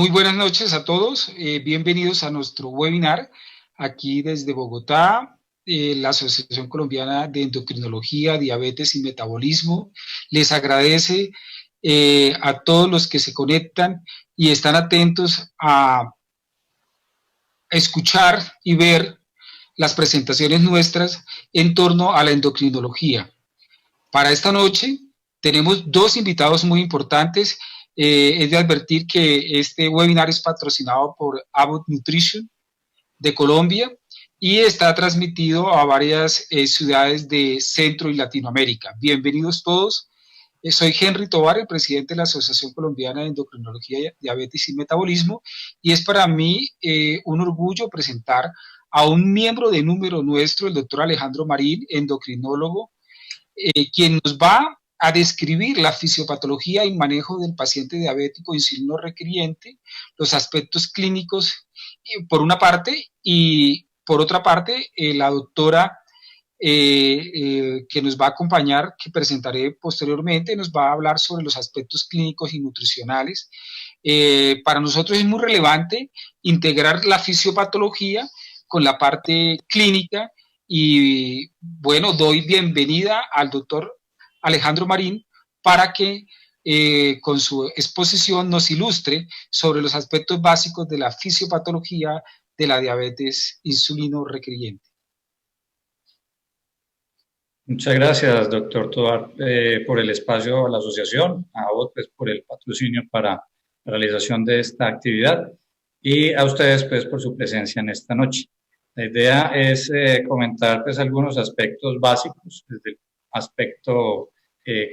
Muy buenas noches a todos, bienvenidos a nuestro webinar aquí desde Bogotá, la Asociación Colombiana de Endocrinología, Diabetes y Metabolismo. Les agradece a todos los que se conectan y están atentos a escuchar y ver las presentaciones nuestras en torno a la endocrinología. Para esta noche tenemos dos invitados muy importantes. Es de advertir que este webinar es patrocinado por Abbott Nutrition de Colombia y está transmitido a varias ciudades de Centro y Latinoamérica. Bienvenidos todos. Soy Henry Tovar, el presidente de la Asociación Colombiana de Endocrinología, Diabetes y Metabolismo, y es para mí un orgullo presentar a un miembro de número nuestro, el doctor Alejandro Marín, endocrinólogo, quien nos va a describir la fisiopatología y manejo del paciente diabético insulino requiriente, los aspectos clínicos por una parte, y por otra parte, la doctora que nos va a acompañar, que presentaré posteriormente, nos va a hablar sobre los aspectos clínicos y nutricionales. Para nosotros es muy relevante integrar la fisiopatología con la parte clínica y bueno, doy bienvenida al doctor Alejandro Marín para que con su exposición nos ilustre sobre los aspectos básicos de la fisiopatología de la diabetes insulino requiriente. Muchas gracias, doctor Tovar, por el espacio a la asociación, a vos pues, por el patrocinio para la realización de esta actividad y a ustedes pues, por su presencia en esta noche. La idea es comentar pues, algunos aspectos básicos desde el aspecto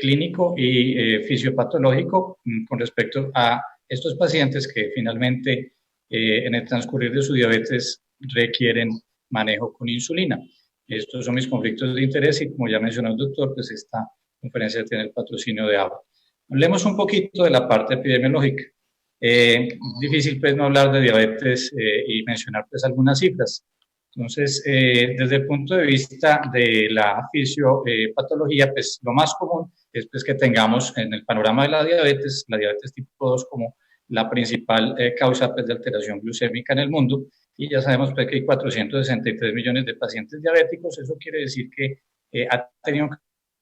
clínico y fisiopatológico con respecto a estos pacientes que finalmente en el transcurrir de su diabetes requieren manejo con insulina. Estos son mis conflictos de interés y como ya mencionó el doctor, pues esta conferencia tiene el patrocinio de Abbott. Hablemos un poquito de la parte epidemiológica. Difícil pues no hablar de diabetes y mencionar pues algunas cifras. Entonces, desde el punto de vista de la fisiopatología, pues lo más común es pues, que tengamos en el panorama de la diabetes tipo 2 como la principal causa pues, de alteración glucémica en el mundo, y ya sabemos pues, que hay 463 millones de pacientes diabéticos. Eso quiere decir que ha tenido un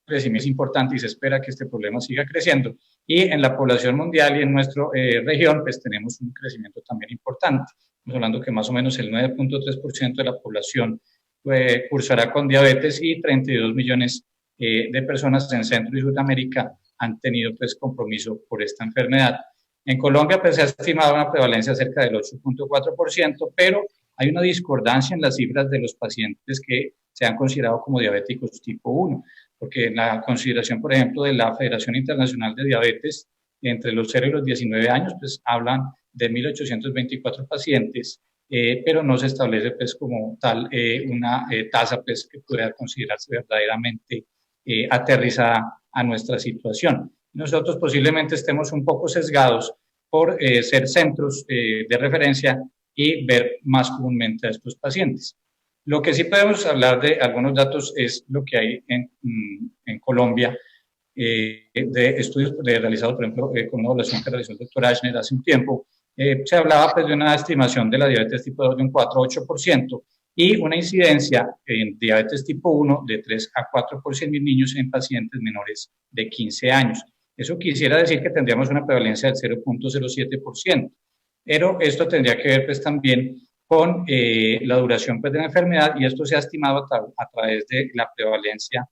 crecimiento importante y se espera que este problema siga creciendo. Y en la población mundial y en nuestra región, pues tenemos un crecimiento también importante. Estamos hablando que más o menos el 9.3% de la población cursará con diabetes y 32 millones de personas en Centro y Sudamérica han tenido pues compromiso por esta enfermedad. En Colombia pues, se ha estimado una prevalencia cerca del 8.4%, pero hay una discordancia en las cifras de los pacientes que se han considerado como diabéticos tipo 1, porque en la consideración, por ejemplo, de la Federación Internacional de Diabetes, entre los 0 y los 19 años, pues hablan de 1.824 pacientes, pero no se establece pues como tal una tasa pues que pudiera considerarse verdaderamente aterrizada a nuestra situación. Nosotros posiblemente estemos un poco sesgados por ser centros de referencia y ver más comúnmente a estos pacientes. Lo que sí podemos hablar de algunos datos es lo que hay en Colombia, de estudios realizados, por ejemplo, con una evaluación que realizó el doctor Ashner hace un tiempo. Se hablaba pues, de una estimación de la diabetes tipo 2 de un 4-8% y una incidencia en diabetes tipo 1 de 3 a 4 por 100.000 niños en pacientes menores de 15 años. Eso quisiera decir que tendríamos una prevalencia del 0.07%, pero esto tendría que ver pues, también con la duración pues, de la enfermedad, y esto se ha estimado a través de la prevalencia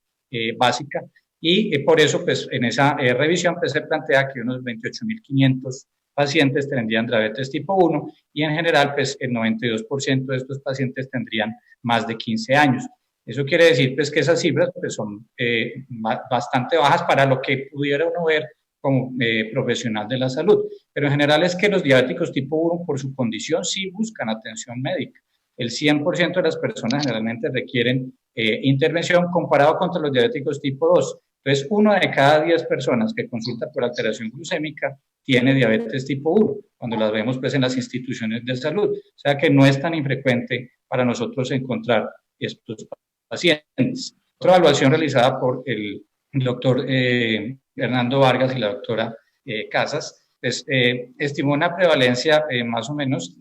básica, y por eso pues, en esa revisión pues, se plantea que unos 28.500 pacientes tendrían diabetes tipo 1 y en general pues, el 92% de estos pacientes tendrían más de 15 años. Eso quiere decir pues, que esas cifras pues, son bastante bajas para lo que pudiera uno ver como profesional de la salud. Pero en general es que los diabéticos tipo 1 por su condición sí buscan atención médica. El 100% de las personas generalmente requieren intervención comparado contra los diabéticos tipo 2. Entonces, 1 de cada 10 personas que consulta por alteración glucémica tiene diabetes tipo 1, cuando las vemos pues, en las instituciones de salud. O sea que no es tan infrecuente para nosotros encontrar estos pacientes. Otra evaluación realizada por el doctor Hernando Vargas y la doctora Casas, pues estimó una prevalencia más o menos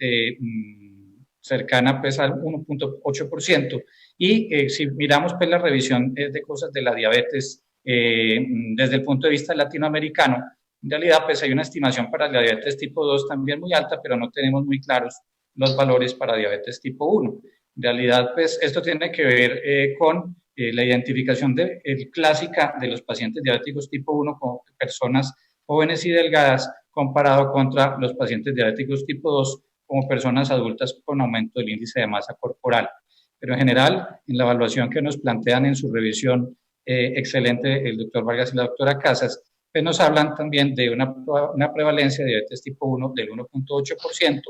cercana pues al 1.8%. Y si miramos pues la revisión de cosas de la diabetes desde el punto de vista latinoamericano, en realidad pues hay una estimación para la diabetes tipo 2 también muy alta, pero no tenemos muy claros los valores para diabetes tipo 1. En realidad pues esto tiene que ver con la identificación clásica de los pacientes diabéticos tipo 1 como personas jóvenes y delgadas comparado contra los pacientes diabéticos tipo 2 como personas adultas con aumento del índice de masa corporal. Pero en general, en la evaluación que nos plantean en su revisión excelente el doctor Vargas y la doctora Casas, pues nos hablan también de una prevalencia de diabetes tipo 1 del 1.8%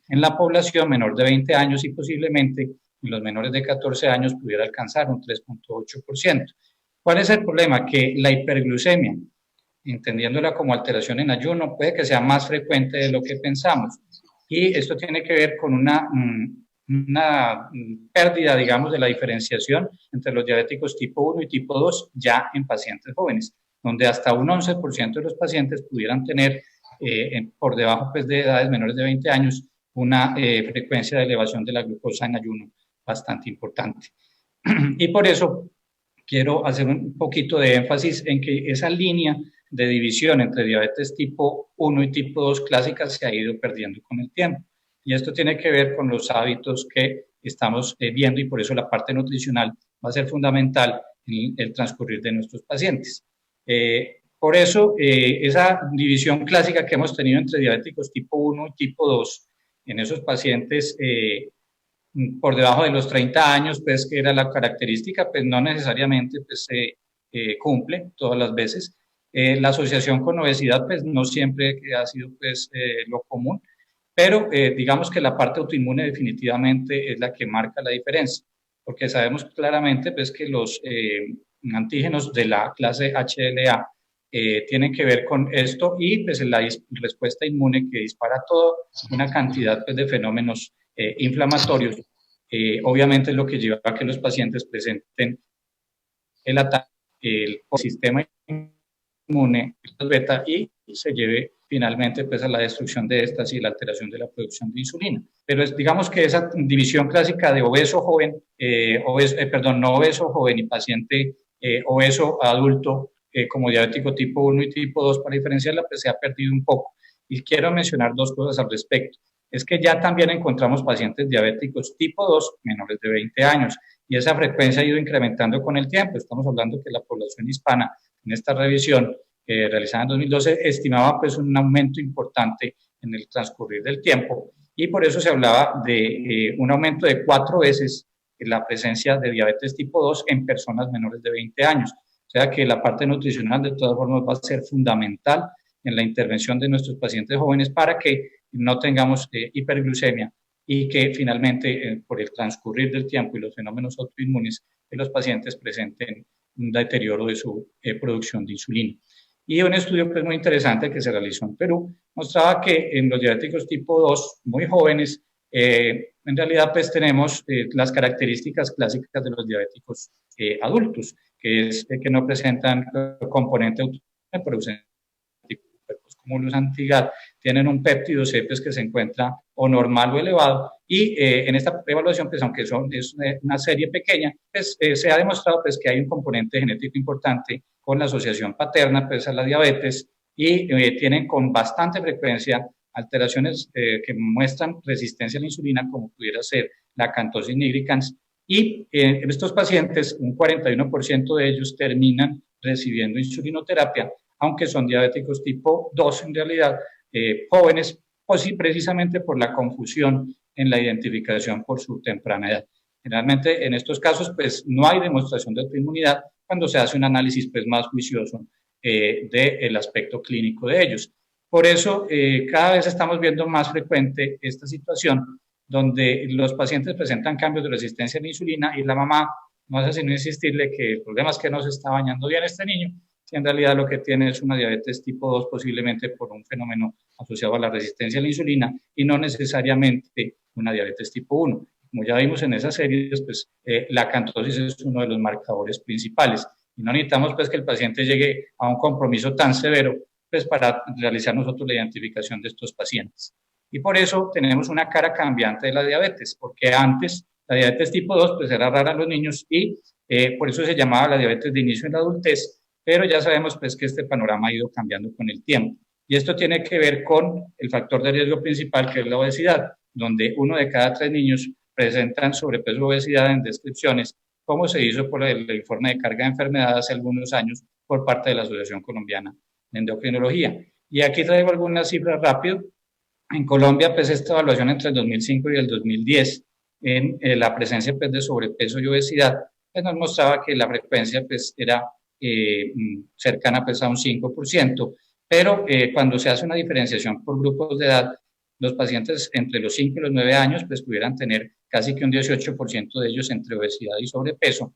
en la población menor de 20 años y posiblemente en los menores de 14 años pudiera alcanzar un 3.8%. ¿Cuál es el problema? Que la hiperglucemia, entendiéndola como alteración en ayuno, puede que sea más frecuente de lo que pensamos. Y esto tiene que ver con una pérdida, digamos, de la diferenciación entre los diabéticos tipo 1 y tipo 2 ya en pacientes jóvenes, donde hasta un 11% de los pacientes pudieran tener, por debajo pues, de edades menores de 20 años, una frecuencia de elevación de la glucosa en ayuno bastante importante. Y por eso quiero hacer un poquito de énfasis en que esa línea de división entre diabetes tipo 1 y tipo 2 clásicas se ha ido perdiendo con el tiempo. Y esto tiene que ver con los hábitos que estamos viendo y por eso la parte nutricional va a ser fundamental en el transcurrir de nuestros pacientes. Por eso, esa división clásica que hemos tenido entre diabéticos tipo 1 y tipo 2 en esos pacientes por debajo de los 30 años, pues que era la característica, pues no necesariamente pues, se cumple todas las veces. La asociación con obesidad, pues no siempre ha sido pues, lo común, pero digamos que la parte autoinmune definitivamente es la que marca la diferencia, porque sabemos claramente pues, que los antígenos de la clase HLA tienen que ver con esto y pues, la respuesta inmune que dispara toda una cantidad pues, de fenómenos inflamatorios, obviamente es lo que lleva a que los pacientes presenten el ataque, el sistema inmune beta y se lleve finalmente pues, a la destrucción de estas y la alteración de la producción de insulina. Pero digamos que esa división clásica de obeso joven, no obeso joven y paciente obeso adulto como diabético tipo 1 y tipo 2 para diferenciarla, pues se ha perdido un poco. Y quiero mencionar dos cosas al respecto. Es que ya también encontramos pacientes diabéticos tipo 2 menores de 20 años y esa frecuencia ha ido incrementando con el tiempo. Estamos hablando que la población hispana en esta revisión realizada en 2012 estimaba pues un aumento importante en el transcurrir del tiempo y por eso se hablaba de un aumento de 4 veces en la presencia de diabetes tipo 2 en personas menores de 20 años. O sea que la parte nutricional de todas formas va a ser fundamental en la intervención de nuestros pacientes jóvenes para que no tengamos hiperglucemia y que finalmente por el transcurrir del tiempo y los fenómenos autoinmunes que los pacientes presenten un deterioro de su producción de insulina. Y un estudio pues, muy interesante que se realizó en Perú mostraba que en los diabéticos tipo 2 muy jóvenes en realidad pues tenemos las características clásicas de los diabéticos adultos, que es que no presentan componente autoinmune, producen anticuerpos como los anti-GAD, tienen un péptido C pues, que se encuentra o normal o elevado y en esta evaluación, pues aunque es una serie pequeña, pues se ha demostrado pues, que hay un componente genético importante con la asociación paterna pues, a la diabetes y tienen con bastante frecuencia alteraciones que muestran resistencia a la insulina como pudiera ser la acanthosis nigricans y en estos pacientes un 41% de ellos terminan recibiendo insulinoterapia aunque son diabéticos tipo 2 en realidad, jóvenes, o sí, precisamente por la confusión en la identificación por su temprana edad. Generalmente en estos casos pues no hay demostración de autoinmunidad cuando se hace un análisis pues más juicioso del aspecto clínico de ellos. Por eso cada vez estamos viendo más frecuente esta situación donde los pacientes presentan cambios de resistencia a la insulina y la mamá no hace sino insistirle que el problema es que no se está bañando bien este niño, si en realidad lo que tiene es una diabetes tipo 2 posiblemente por un fenómeno asociado a la resistencia a la insulina y no necesariamente una diabetes tipo 1. Como ya vimos en esas series, pues la acantosis es uno de los marcadores principales y no necesitamos pues que el paciente llegue a un compromiso tan severo pues para realizar nosotros la identificación de estos pacientes. Y por eso tenemos una cara cambiante de la diabetes, porque antes la diabetes tipo 2 pues era rara en los niños y por eso se llamaba la diabetes de inicio en la adultez, pero ya sabemos pues que este panorama ha ido cambiando con el tiempo. Y esto tiene que ver con el factor de riesgo principal, que es la obesidad, donde 1 de cada 3 niños presentan sobrepeso o obesidad en descripciones, como se hizo por el informe de carga de enfermedad hace algunos años por parte de la Asociación Colombiana de Endocrinología. Y aquí traigo algunas cifras rápido. En Colombia, pues esta evaluación entre el 2005 y el 2010, en la presencia pues, de sobrepeso y obesidad, pues nos mostraba que la frecuencia pues era cercana pues a un 5%, pero cuando se hace una diferenciación por grupos de edad, los pacientes entre los 5 y los 9 años pues pudieran tener casi que un 18% de ellos entre obesidad y sobrepeso.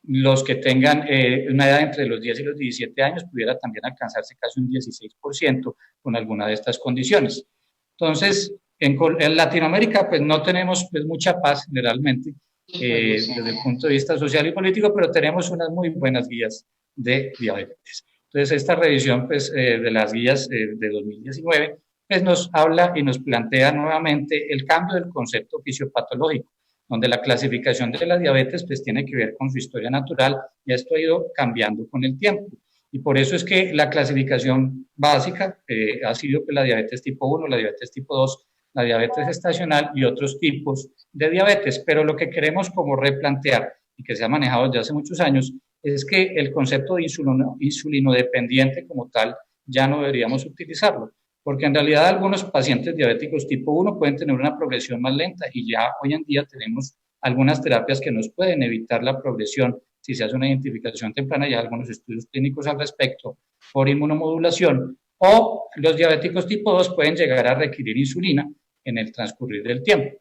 Los que tengan una edad entre los 10 y los 17 años pudiera también alcanzarse casi un 16% con alguna de estas condiciones. Entonces, en Latinoamérica pues no tenemos pues mucha paz generalmente desde el punto de vista social y político, pero tenemos unas muy buenas guías de diabetes. Entonces, esta revisión pues, de las guías de 2019 pues, nos habla y nos plantea nuevamente el cambio del concepto fisiopatológico, donde la clasificación de la diabetes pues, tiene que ver con su historia natural y esto ha ido cambiando con el tiempo. Y por eso es que la clasificación básica ha sido pues, la diabetes tipo 1, la diabetes tipo 2, la diabetes gestacional y otros tipos de diabetes. Pero lo que queremos como replantear y que se ha manejado desde hace muchos años es que el concepto de insulino dependiente como tal ya no deberíamos utilizarlo, porque en realidad algunos pacientes diabéticos tipo 1 pueden tener una progresión más lenta y ya hoy en día tenemos algunas terapias que nos pueden evitar la progresión si se hace una identificación temprana, ya algunos estudios clínicos al respecto, por inmunomodulación, o los diabéticos tipo 2 pueden llegar a requerir insulina en el transcurrir del tiempo.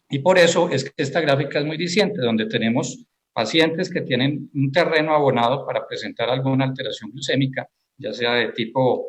Y por eso es que esta gráfica es muy diciente, donde tenemos pacientes que tienen un terreno abonado para presentar alguna alteración glucémica, ya sea de tipo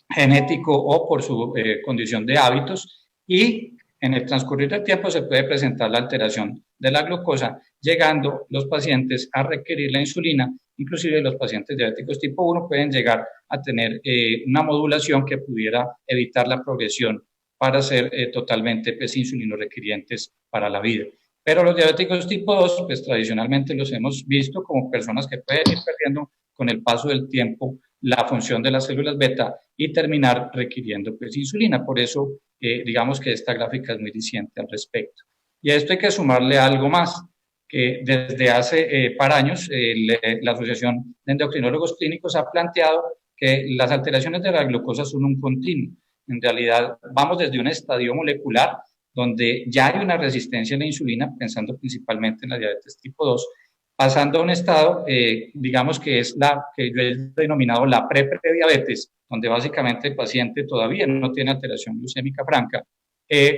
genético o por su condición de hábitos, y en el transcurrir del tiempo se puede presentar la alteración de la glucosa, llegando los pacientes a requerir la insulina. Inclusive los pacientes diabéticos tipo 1 pueden llegar a tener una modulación que pudiera evitar la progresión para ser totalmente pues, insulino requirientes para la vida. Pero los diabéticos tipo 2, pues tradicionalmente los hemos visto como personas que pueden ir perdiendo con el paso del tiempo la función de las células beta y terminar requiriendo pues, insulina. Por eso, digamos que esta gráfica es muy diciente al respecto. Y a esto hay que sumarle algo más, que desde hace par años la Asociación de Endocrinólogos Clínicos ha planteado que las alteraciones de la glucosa son un continuo. En realidad, vamos desde un estadio molecular donde ya hay una resistencia a la insulina, pensando principalmente en la diabetes tipo 2, pasando a un estado, digamos que es la que yo he denominado la prediabetes, donde básicamente el paciente todavía no tiene alteración glucémica franca,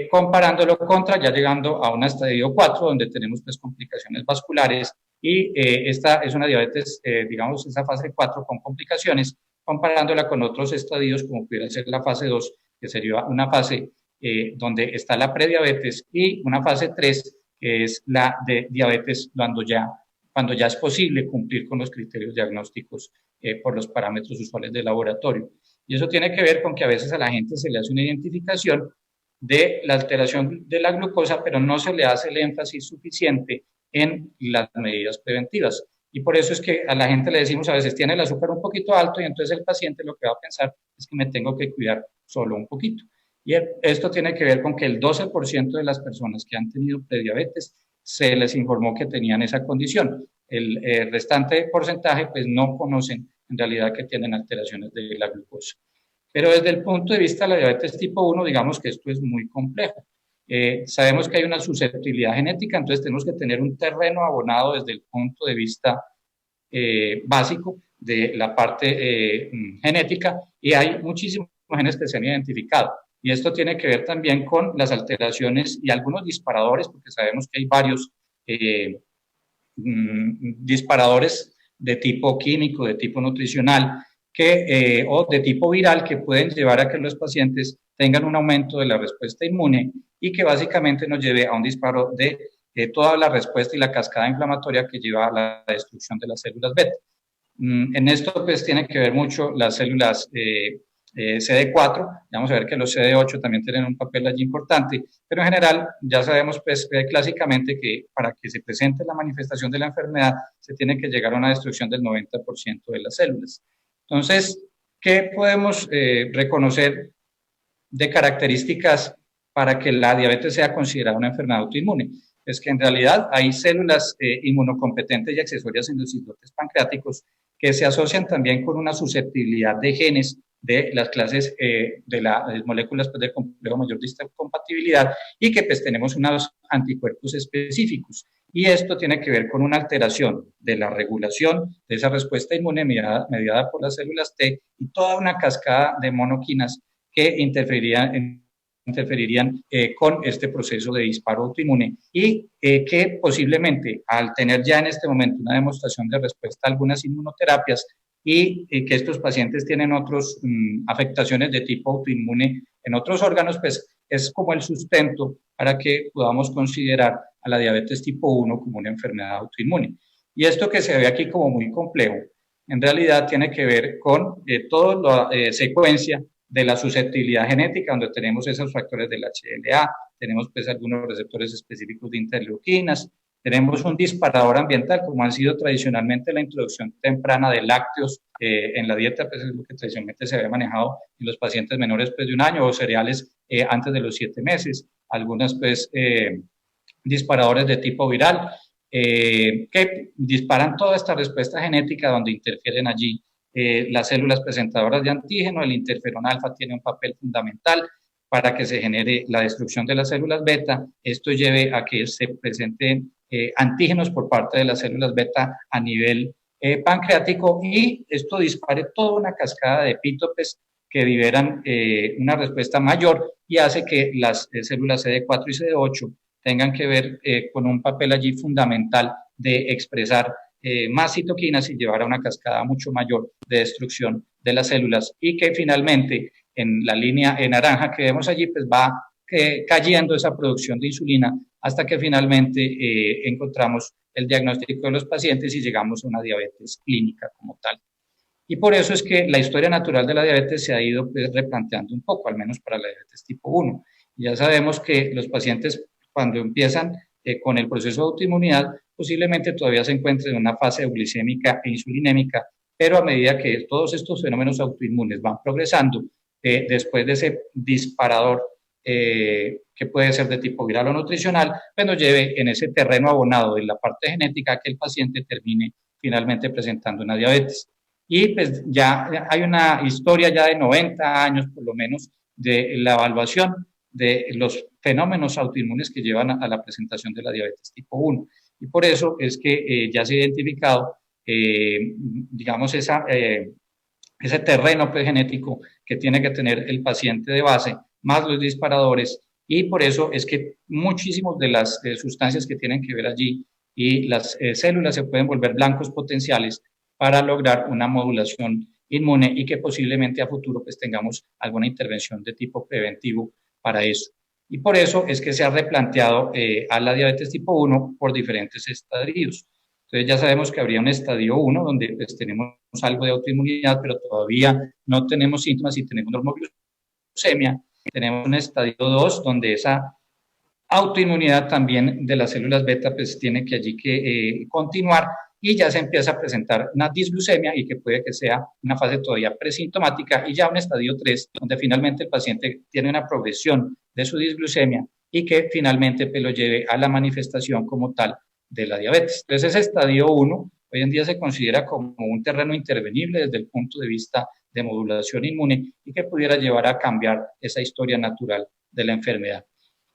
comparándolo contra ya llegando a un estadio 4, donde tenemos pues complicaciones vasculares y esta es una diabetes, digamos, esa fase 4 con complicaciones, comparándola con otros estadios como pudiera ser la fase 2, que sería una fase donde está la prediabetes, y una fase 3, que es la de diabetes cuando ya es posible cumplir con los criterios diagnósticos por los parámetros usuales de laboratorio. Y eso tiene que ver con que a veces a la gente se le hace una identificación de la alteración de la glucosa, pero no se le hace el énfasis suficiente en las medidas preventivas. Y por eso es que a la gente le decimos a veces tiene el azúcar un poquito alto y entonces el paciente lo que va a pensar es que me tengo que cuidar solo un poquito. Y esto tiene que ver con que el 12% de las personas que han tenido prediabetes se les informó que tenían esa condición. El restante porcentaje pues no conocen en realidad que tienen alteraciones de la glucosa. Pero desde el punto de vista de la diabetes tipo 1, digamos que esto es muy complejo. Sabemos que hay una susceptibilidad genética, entonces tenemos que tener un terreno abonado desde el punto de vista básico de la parte genética, y hay muchísimos genes que se han identificado. Y esto tiene que ver también con las alteraciones y algunos disparadores, porque sabemos que hay varios disparadores de tipo químico, de tipo nutricional, o de tipo viral, que pueden llevar a que los pacientes tengan un aumento de la respuesta inmune y que básicamente nos lleve a un disparo de toda la respuesta y la cascada inflamatoria que lleva a la destrucción de las células beta. En esto pues tiene que ver mucho las células CD4, vamos a ver que los CD8 también tienen un papel allí importante, pero en general ya sabemos pues clásicamente que para que se presente la manifestación de la enfermedad se tiene que llegar a una destrucción del 90% de las células. Entonces, ¿qué podemos reconocer de características para que la diabetes sea considerada una enfermedad autoinmune? Es que en realidad hay células inmunocompetentes y accesorias en los islotes pancreáticos que se asocian también con una susceptibilidad de genes de las clases de las moléculas pues, del complejo mayor de histocompatibilidad y que pues tenemos unos anticuerpos específicos. Y esto tiene que ver con una alteración de la regulación de esa respuesta inmune mediada por las células T y toda una cascada de monoquinas que interferirían con este proceso de disparo autoinmune y que posiblemente al tener ya en este momento una demostración de respuesta a algunas inmunoterapias y que estos pacientes tienen otras afectaciones de tipo autoinmune en otros órganos, pues es como el sustento para que podamos considerar a la diabetes tipo 1 como una enfermedad autoinmune. Y esto que se ve aquí como muy complejo, en realidad tiene que ver con toda la secuencia de la susceptibilidad genética, donde tenemos esos factores del HLA, tenemos pues algunos receptores específicos de interleuquinas, tenemos un disparador ambiental, como han sido tradicionalmente la introducción temprana de lácteos en la dieta, pues es lo que tradicionalmente se había manejado en los pacientes menores pues, de un año, o cereales antes de los 7 meses, algunas pues disparadores de tipo viral, que disparan toda esta respuesta genética donde interfieren allí las células presentadoras de antígeno. El interferón alfa tiene un papel fundamental para que se genere la destrucción de las células beta. Esto lleve a que se presenten antígenos por parte de las células beta a nivel pancreático y esto dispare toda una cascada de epítopes que liberan una respuesta mayor y hace que las células CD4 y CD8 tengan que ver con un papel allí fundamental de expresar más citoquinas y llevar a una cascada mucho mayor de destrucción de las células y que finalmente en la línea en naranja que vemos allí pues va cayendo esa producción de insulina hasta que finalmente encontramos el diagnóstico de los pacientes y llegamos a una diabetes clínica como tal. Y por eso es que la historia natural de la diabetes se ha ido pues, replanteando un poco, al menos para la diabetes tipo 1. Ya sabemos que los pacientes cuando empiezan con el proceso de autoinmunidad, posiblemente todavía se encuentren en una fase euglicémica e insulinémica, pero a medida que todos estos fenómenos autoinmunes van progresando, después de ese disparador que puede ser de tipo viral o nutricional, pues nos lleve en ese terreno abonado de la parte genética que el paciente termine finalmente presentando una diabetes. Y pues ya hay una historia ya de 90 años por lo menos de la evaluación de los fenómenos autoinmunes que llevan a la presentación de la diabetes tipo 1. Y por eso es que ya se ha identificado, digamos, ese terreno genético que tiene que tener el paciente de base, más los disparadores, y por eso es que muchísimas de las sustancias que tienen que ver allí y las células se pueden volver blancos potenciales para lograr una modulación inmune y que posiblemente a futuro pues tengamos alguna intervención de tipo preventivo para eso. Y por eso es que se ha replanteado a la diabetes tipo 1 por diferentes estadios. Entonces ya sabemos que habría un estadio 1 donde pues, tenemos algo de autoinmunidad, pero todavía no tenemos síntomas y tenemos normoglucemia. Tenemos un estadio 2 donde esa autoinmunidad también de las células beta pues tiene que allí que continuar y ya se empieza a presentar una disglucemia y que puede que sea una fase todavía presintomática y ya un estadio 3 donde finalmente el paciente tiene una progresión de su disglucemia y que finalmente pues, lo lleve a la manifestación como tal de la diabetes. Entonces ese estadio 1 hoy en día se considera como un terreno intervenible desde el punto de vista de modulación inmune y que pudiera llevar a cambiar esa historia natural de la enfermedad.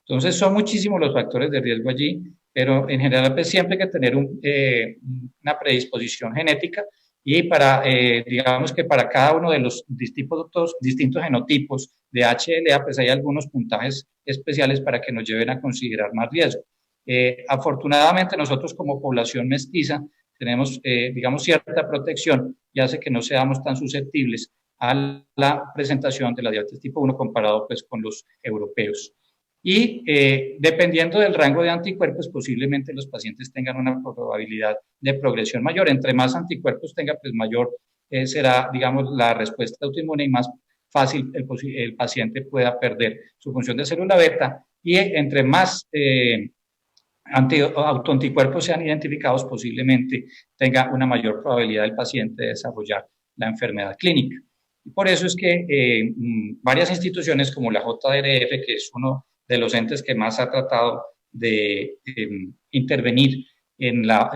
Entonces son muchísimos los factores de riesgo allí, pero en general pues siempre hay que tener una predisposición genética y para, digamos que para cada uno de los distintos genotipos de HLA pues hay algunos puntajes especiales para que nos lleven a considerar más riesgo. Afortunadamente nosotros como población mestiza tenemos, digamos, cierta protección y hace que no seamos tan susceptibles a la presentación de la diabetes tipo 1 comparado pues con los europeos. Y dependiendo del rango de anticuerpos, posiblemente los pacientes tengan una probabilidad de progresión mayor. Entre más anticuerpos tenga, pues mayor será, digamos, la respuesta autoinmune y más fácil el paciente pueda perder su función de célula beta. Y entre más autoanticuerpos sean identificados, posiblemente tenga una mayor probabilidad el paciente de desarrollar la enfermedad clínica. Y por eso es que varias instituciones como la JDRF, que es uno de los entes que más ha tratado de intervenir en la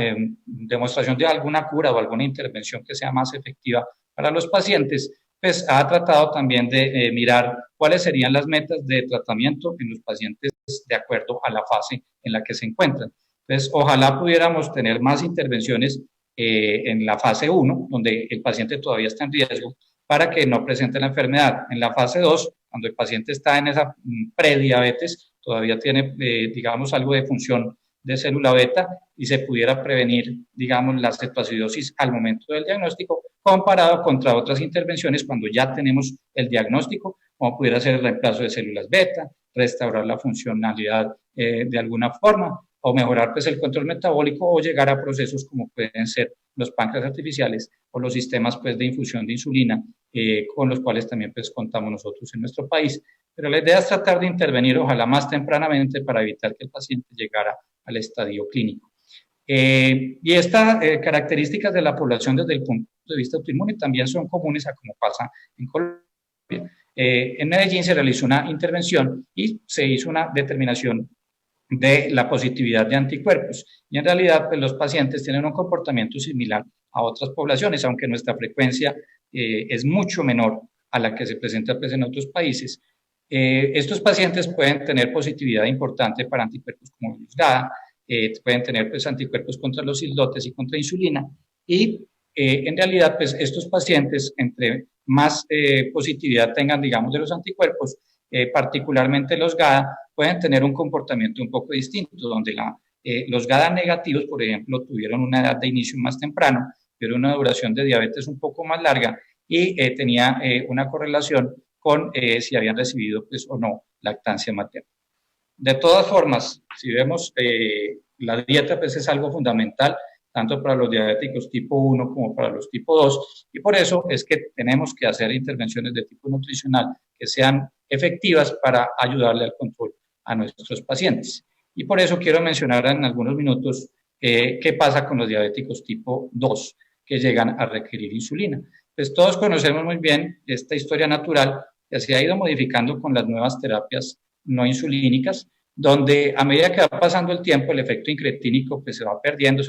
demostración de alguna cura o alguna intervención que sea más efectiva para los pacientes, pues ha tratado también de mirar cuáles serían las metas de tratamiento en los pacientes de acuerdo a la fase en la que se encuentran. Entonces, ojalá pudiéramos tener más intervenciones en la fase 1, donde el paciente todavía está en riesgo, para que no presente la enfermedad. En la fase 2, cuando el paciente está en esa prediabetes, todavía tiene, digamos, algo de función de célula beta y se pudiera prevenir, digamos, la cetoacidosis al momento del diagnóstico, comparado contra otras intervenciones cuando ya tenemos el diagnóstico, como pudiera ser el reemplazo de células beta, restaurar la funcionalidad de alguna forma, o mejorar pues el control metabólico, o llegar a procesos como pueden ser los páncreas artificiales o los sistemas pues de infusión de insulina, con los cuales también pues contamos nosotros en nuestro país. Pero la idea es tratar de intervenir ojalá más tempranamente para evitar que el paciente llegara al estadio clínico. Y estas características de la población desde el punto de vista autoinmune también son comunes a como pasa en Colombia. En Medellín se realizó una intervención y se hizo una determinación de la positividad de anticuerpos. Y en realidad, pues, los pacientes tienen un comportamiento similar a otras poblaciones, aunque nuestra frecuencia es mucho menor a la que se presenta pues, en otros países. Estos pacientes pueden tener positividad importante para anticuerpos como los GADA, pueden tener pues, anticuerpos contra los islotes y contra insulina, y en realidad pues, estos pacientes, entre más positividad tengan, digamos, de los anticuerpos, particularmente los GADA, pueden tener un comportamiento un poco distinto, donde los GADA negativos, por ejemplo, tuvieron una edad de inicio más temprano, pero una duración de diabetes un poco más larga, y tenía una correlación con si habían recibido pues, o no lactancia materna. De todas formas, si vemos, la dieta pues, es algo fundamental, tanto para los diabéticos tipo 1 como para los tipo 2, y por eso es que tenemos que hacer intervenciones de tipo nutricional que sean efectivas para ayudarle al control a nuestros pacientes. Y por eso quiero mencionar en algunos minutos qué pasa con los diabéticos tipo 2 que llegan a requerir insulina. Pues todos conocemos muy bien esta historia natural que se ha ido modificando con las nuevas terapias no insulínicas, donde a medida que va pasando el tiempo el efecto incretínico pues se va perdiendo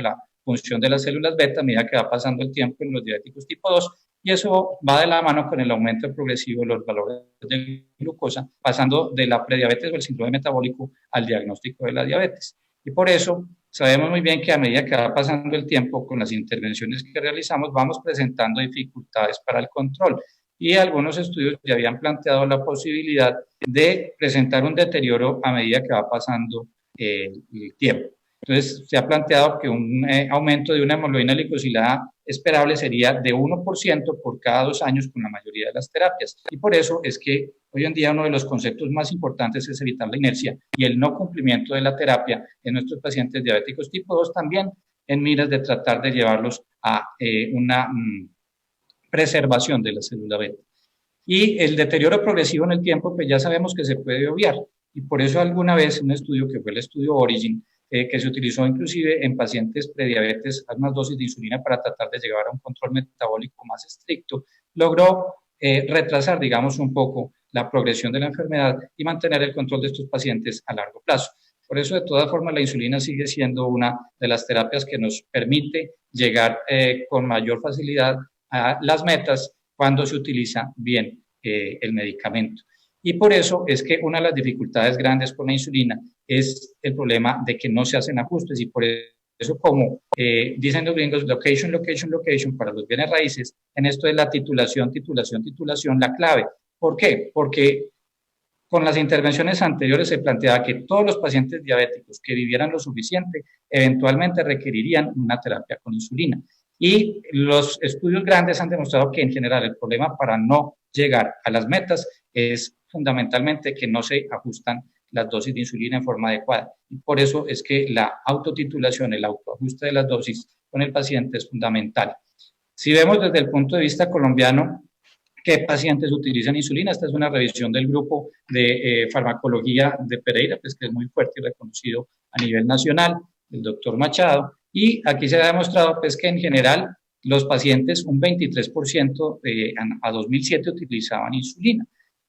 la función de las células beta a medida que va pasando el tiempo en los diabéticos tipo 2, y eso va de la mano con el aumento progresivo de los valores de glucosa, pasando de la prediabetes o el síndrome metabólico al diagnóstico de la diabetes. Y por eso sabemos muy bien que a medida que va pasando el tiempo con las intervenciones que realizamos vamos presentando dificultades para el control, y algunos estudios ya habían planteado la posibilidad de presentar un deterioro a medida que va pasando el tiempo. Entonces, se ha planteado que un aumento de una hemoglobina glicosilada esperable sería de 1% por cada 2 años con la mayoría de las terapias. Y por eso es que hoy en día uno de los conceptos más importantes es evitar la inercia y el no cumplimiento de la terapia en nuestros pacientes diabéticos tipo 2, también en miras de tratar de llevarlos a una preservación de la célula beta. Y el deterioro progresivo en el tiempo, pues ya sabemos que se puede obviar. Y por eso alguna vez un estudio que fue el estudio Origin, que se utilizó inclusive en pacientes prediabetes a unas dosis de insulina para tratar de llegar a un control metabólico más estricto, logró retrasar, digamos, un poco la progresión de la enfermedad y mantener el control de estos pacientes a largo plazo. Por eso, de todas formas, la insulina sigue siendo una de las terapias que nos permite llegar con mayor facilidad a las metas cuando se utiliza bien el medicamento. Y por eso es que una de las dificultades grandes con la insulina es el problema de que no se hacen ajustes, y por eso, como dicen los gringos, location, location, location, para los bienes raíces, en esto es la titulación, titulación, titulación, la clave. ¿Por qué? Porque con las intervenciones anteriores se planteaba que todos los pacientes diabéticos que vivieran lo suficiente eventualmente requerirían una terapia con insulina. Y los estudios grandes han demostrado que en general el problema para no llegar a las metas es fundamentalmente que no se ajustan las dosis de insulina en forma adecuada. Y por eso es que la autotitulación, el autoajuste de las dosis con el paciente es fundamental. Si vemos desde el punto de vista colombiano, ¿qué pacientes utilizan insulina? Esta es una revisión del grupo de farmacología de Pereira, pues que es muy fuerte y reconocido a nivel nacional, el doctor Machado, y aquí se ha demostrado pues que en general los pacientes, un 23% a 2007 utilizaban insulina.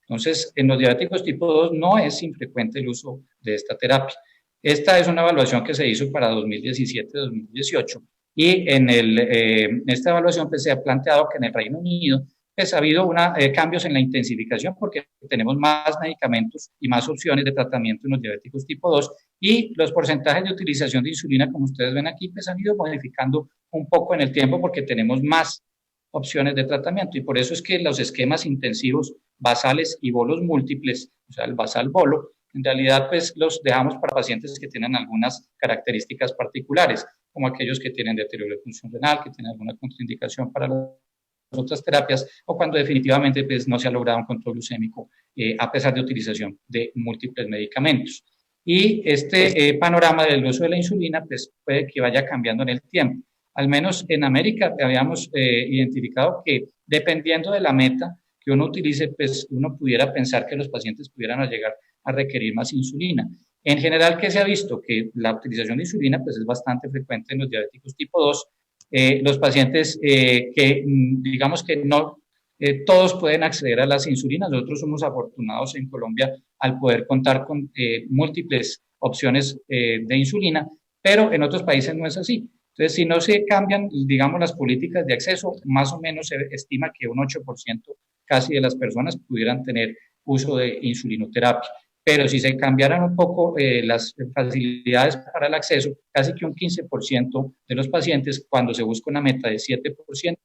Entonces, en los diabéticos tipo 2 no es infrecuente el uso de esta terapia. Esta es una evaluación que se hizo para 2017-2018 y en esta evaluación pues, se ha planteado que en el Reino Unido pues, ha habido cambios en la intensificación porque tenemos más medicamentos y más opciones de tratamiento en los diabéticos tipo 2 y los porcentajes de utilización de insulina, como ustedes ven aquí, pues han ido modificando un poco en el tiempo porque tenemos más opciones de tratamiento y por eso es que los esquemas intensivos basales y bolos múltiples, o sea, el basal bolo, en realidad pues los dejamos para pacientes que tienen algunas características particulares, como aquellos que tienen deterioro de función renal, que tienen alguna contraindicación para las otras terapias o cuando definitivamente pues, no se ha logrado un control glucémico a pesar de utilización de múltiples medicamentos. Y este panorama del uso de la insulina pues, puede que vaya cambiando en el tiempo. Al menos en América habíamos identificado que dependiendo de la meta que uno utilice, pues uno pudiera pensar que los pacientes pudieran llegar a requerir más insulina. En general, ¿qué se ha visto? Que la utilización de insulina pues, es bastante frecuente en los diabéticos tipo 2. Los pacientes que digamos que no todos pueden acceder a las insulinas. Nosotros somos afortunados en Colombia al poder contar con múltiples opciones de insulina, pero en otros países no es así. Entonces, si no se cambian, digamos, las políticas de acceso, más o menos se estima que un 8% casi de las personas pudieran tener uso de insulinoterapia. Pero si se cambiaran un poco las facilidades para el acceso, casi que un 15% de los pacientes, cuando se busca una meta de 7%,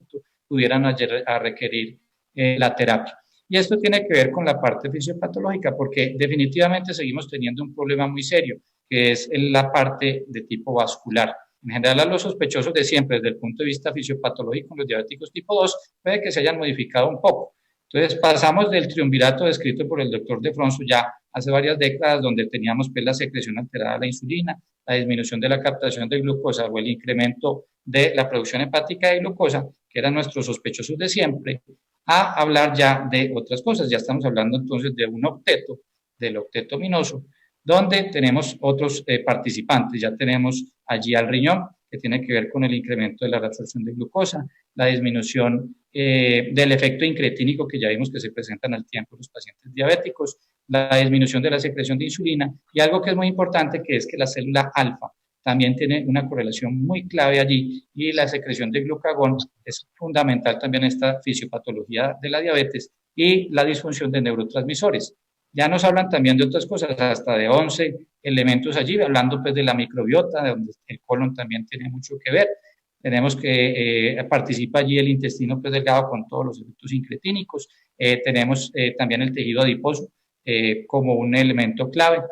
pudieran a requerir la terapia. Y esto tiene que ver con la parte fisiopatológica, porque definitivamente seguimos teniendo un problema muy serio, que es la parte de tipo vascular. En general, a los sospechosos de siempre, desde el punto de vista fisiopatológico, los diabéticos tipo 2, puede que se hayan modificado un poco. Entonces, pasamos del triunvirato descrito por el doctor De Fronzo ya hace varias décadas, donde teníamos pues, la secreción alterada de la insulina, la disminución de la captación de glucosa o el incremento de la producción hepática de glucosa, que eran nuestros sospechosos de siempre, a hablar ya de otras cosas. Ya estamos hablando entonces de un octeto, del octeto minoso, donde tenemos otros participantes. Ya tenemos allí al riñón, que tiene que ver con el incremento de la reabsorción de glucosa, la disminución del efecto incretínico que ya vimos que se presentan al tiempo en los pacientes diabéticos, la disminución de la secreción de insulina y algo que es muy importante que es que la célula alfa también tiene una correlación muy clave allí y la secreción de glucagón es fundamental también en esta fisiopatología de la diabetes y la disfunción de neurotransmisores. Ya nos hablan también de otras cosas, hasta de 11 elementos allí, hablando pues de la microbiota, de donde el colon también tiene mucho que ver. Tenemos que participa allí el intestino pues, delgado con todos los efectos incretínicos. Tenemos también el tejido adiposo como un elemento clave.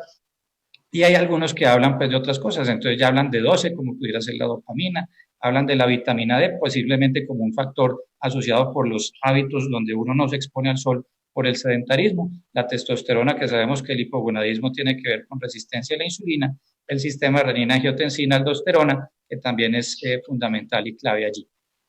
Y hay algunos que hablan pues, de otras cosas, entonces ya hablan de 12, como pudiera ser la dopamina, hablan de la vitamina D, posiblemente como un factor asociado por los hábitos donde uno no se expone al sol por el sedentarismo, la testosterona, que sabemos que el hipogonadismo tiene que ver con resistencia a la insulina, el sistema renina-angiotensina-aldosterona, que también es fundamental y clave allí.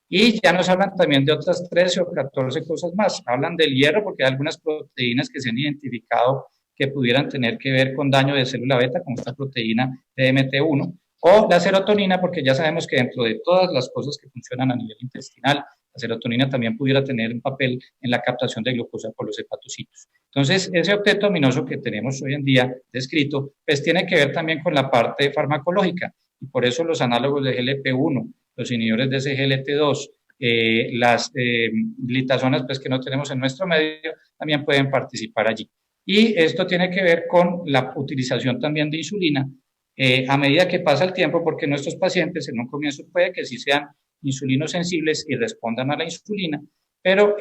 Y ya nos hablan también de otras 13 o 14 cosas más. Hablan del hierro, porque hay algunas proteínas que se han identificado que pudieran tener que ver con daño de célula beta, como esta proteína DMT1, o la serotonina, porque ya sabemos que dentro de todas las cosas que funcionan a nivel intestinal, la serotonina también pudiera tener un papel en la captación de glucosa por los hepatocitos. Entonces, ese octeto aminoso que tenemos hoy en día descrito, pues tiene que ver también con la parte farmacológica, y por eso los análogos de GLP-1, los inhibidores de SGLT2, las glitazonas pues, que no tenemos en nuestro medio, también pueden participar allí. Y esto tiene que ver con la utilización también de insulina a medida que pasa el tiempo, porque nuestros pacientes en un comienzo puede que sí sean insulinosensibles y respondan a la insulina, pero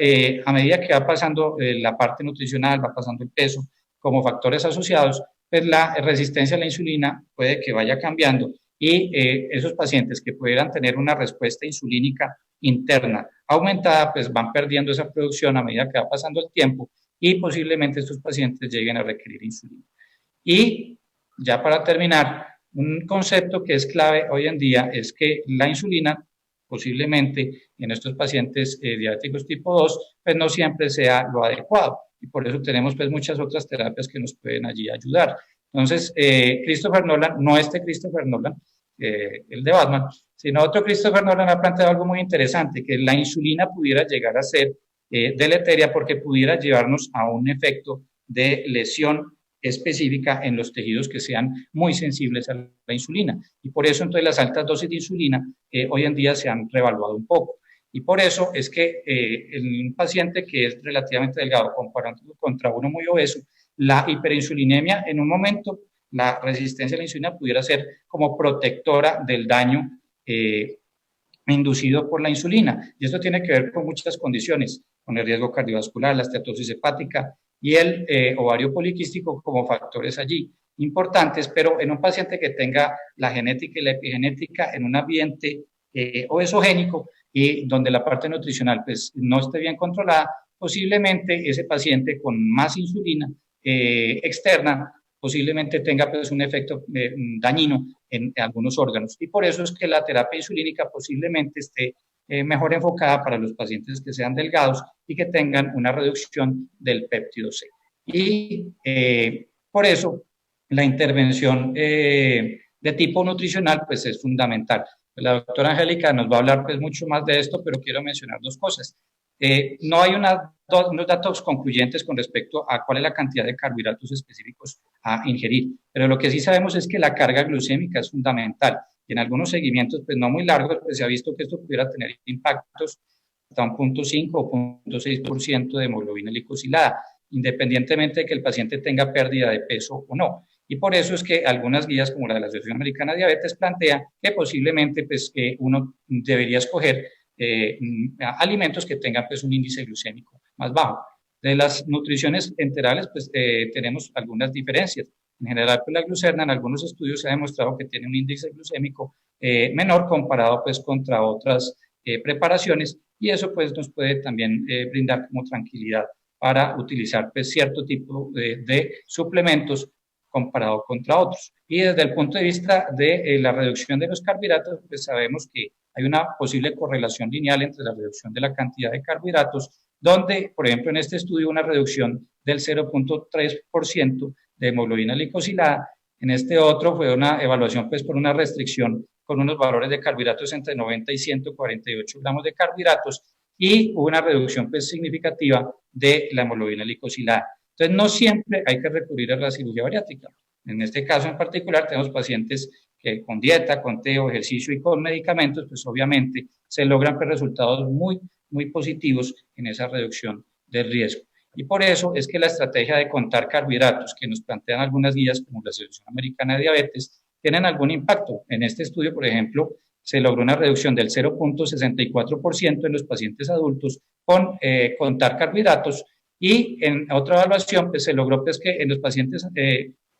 a medida que va pasando la parte nutricional, va pasando el peso como factores asociados, pues la resistencia a la insulina puede que vaya cambiando y esos pacientes que pudieran tener una respuesta insulínica interna aumentada, pues van perdiendo esa producción a medida que va pasando el tiempo y posiblemente estos pacientes lleguen a requerir insulina. Y ya para terminar, un concepto que es clave hoy en día es que la insulina posiblemente en estos pacientes diabéticos tipo 2, pues no siempre sea lo adecuado. Y por eso tenemos pues muchas otras terapias que nos pueden allí ayudar. Entonces, Christopher Nolan, no este Christopher Nolan, el de Batman, sino otro Christopher Nolan ha planteado algo muy interesante, que la insulina pudiera llegar a ser deleteria porque pudiera llevarnos a un efecto de lesión específica en los tejidos que sean muy sensibles a la insulina. Y por eso entonces las altas dosis de insulina hoy en día se han revaluado un poco. Y por eso es que en un paciente que es relativamente delgado comparándolo contra uno muy obeso, la hiperinsulinemia en un momento, la resistencia a la insulina pudiera ser como protectora del daño inducido por la insulina. Y esto tiene que ver con muchas condiciones, con el riesgo cardiovascular, la esteatosis hepática y el ovario poliquístico como factores allí importantes, pero en un paciente que tenga la genética y la epigenética en un ambiente obesogénico y donde la parte nutricional pues no esté bien controlada, posiblemente ese paciente con más insulina externa posiblemente tenga pues un efecto dañino en algunos órganos. Y por eso es que la terapia insulínica posiblemente esté mejor enfocada para los pacientes que sean delgados y que tengan una reducción del péptido C. Y por eso la intervención de tipo nutricional pues es fundamental. La doctora Angélica nos va a hablar pues mucho más de esto, pero quiero mencionar dos cosas. No hay unos datos concluyentes con respecto a cuál es la cantidad de carbohidratos específicos a ingerir, pero lo que sí sabemos es que la carga glucémica es fundamental. Y en algunos seguimientos, pues no muy largos, pues se ha visto que esto pudiera tener impactos hasta un 0.5 o 0.6% de hemoglobina glicosilada, independientemente de que el paciente tenga pérdida de peso o no. Y por eso es que algunas guías, como la de la Asociación Americana de Diabetes, plantea que posiblemente pues, uno debería escoger alimentos que tengan pues, un índice glucémico más bajo. De las nutriciones enterales, pues tenemos algunas diferencias. En general, pues, la glucerna en algunos estudios se ha demostrado que tiene un índice glucémico menor comparado pues contra otras preparaciones y eso pues nos puede también brindar como tranquilidad para utilizar pues cierto tipo de suplementos comparado contra otros. Y desde el punto de vista de la reducción de los carbohidratos, pues sabemos que hay una posible correlación lineal entre la reducción de la cantidad de carbohidratos, donde, por ejemplo, en este estudio una reducción del 0.3% de hemoglobina glicosilada. En este otro fue una evaluación pues por una restricción con unos valores de carbohidratos entre 90 y 148 gramos de carbohidratos y hubo una reducción pues significativa de la hemoglobina glicosilada. Entonces no siempre hay que recurrir a la cirugía bariátrica. En este caso en particular tenemos pacientes que con dieta, con teo, ejercicio y con medicamentos pues obviamente se logran pues, resultados muy positivos en esa reducción del riesgo. Y por eso es que la estrategia de contar carbohidratos que nos plantean algunas guías como la Asociación Americana de Diabetes tienen algún impacto. En este estudio, por ejemplo, se logró una reducción del 0.64% en los pacientes adultos con contar carbohidratos y en otra evaluación pues, se logró pues, que en los pacientes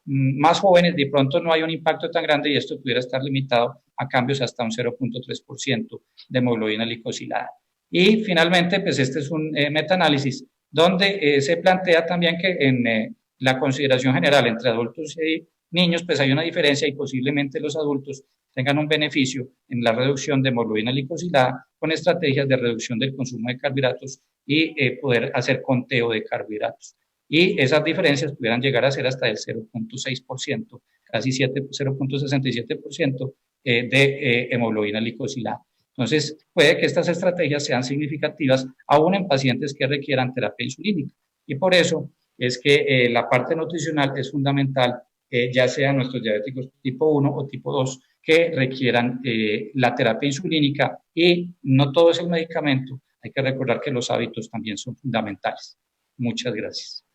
más jóvenes de pronto no hay un impacto tan grande y esto pudiera estar limitado a cambios hasta un 0.3% de hemoglobina glicosilada. Y finalmente, pues este es un metaanálisis donde se plantea también que en la consideración general entre adultos y niños, pues hay una diferencia y posiblemente los adultos tengan un beneficio en la reducción de hemoglobina glicosilada con estrategias de reducción del consumo de carbohidratos y poder hacer conteo de carbohidratos. Y esas diferencias pudieran llegar a ser hasta el 0.6%, casi 0.67% de hemoglobina glicosilada. Entonces, puede que estas estrategias sean significativas aún en pacientes que requieran terapia insulínica. Y por eso es que la parte nutricional es fundamental, ya sean nuestros diabéticos tipo 1 o tipo 2, que requieran la terapia insulínica y no todo es el medicamento. Hay que recordar que los hábitos también son fundamentales. Muchas gracias.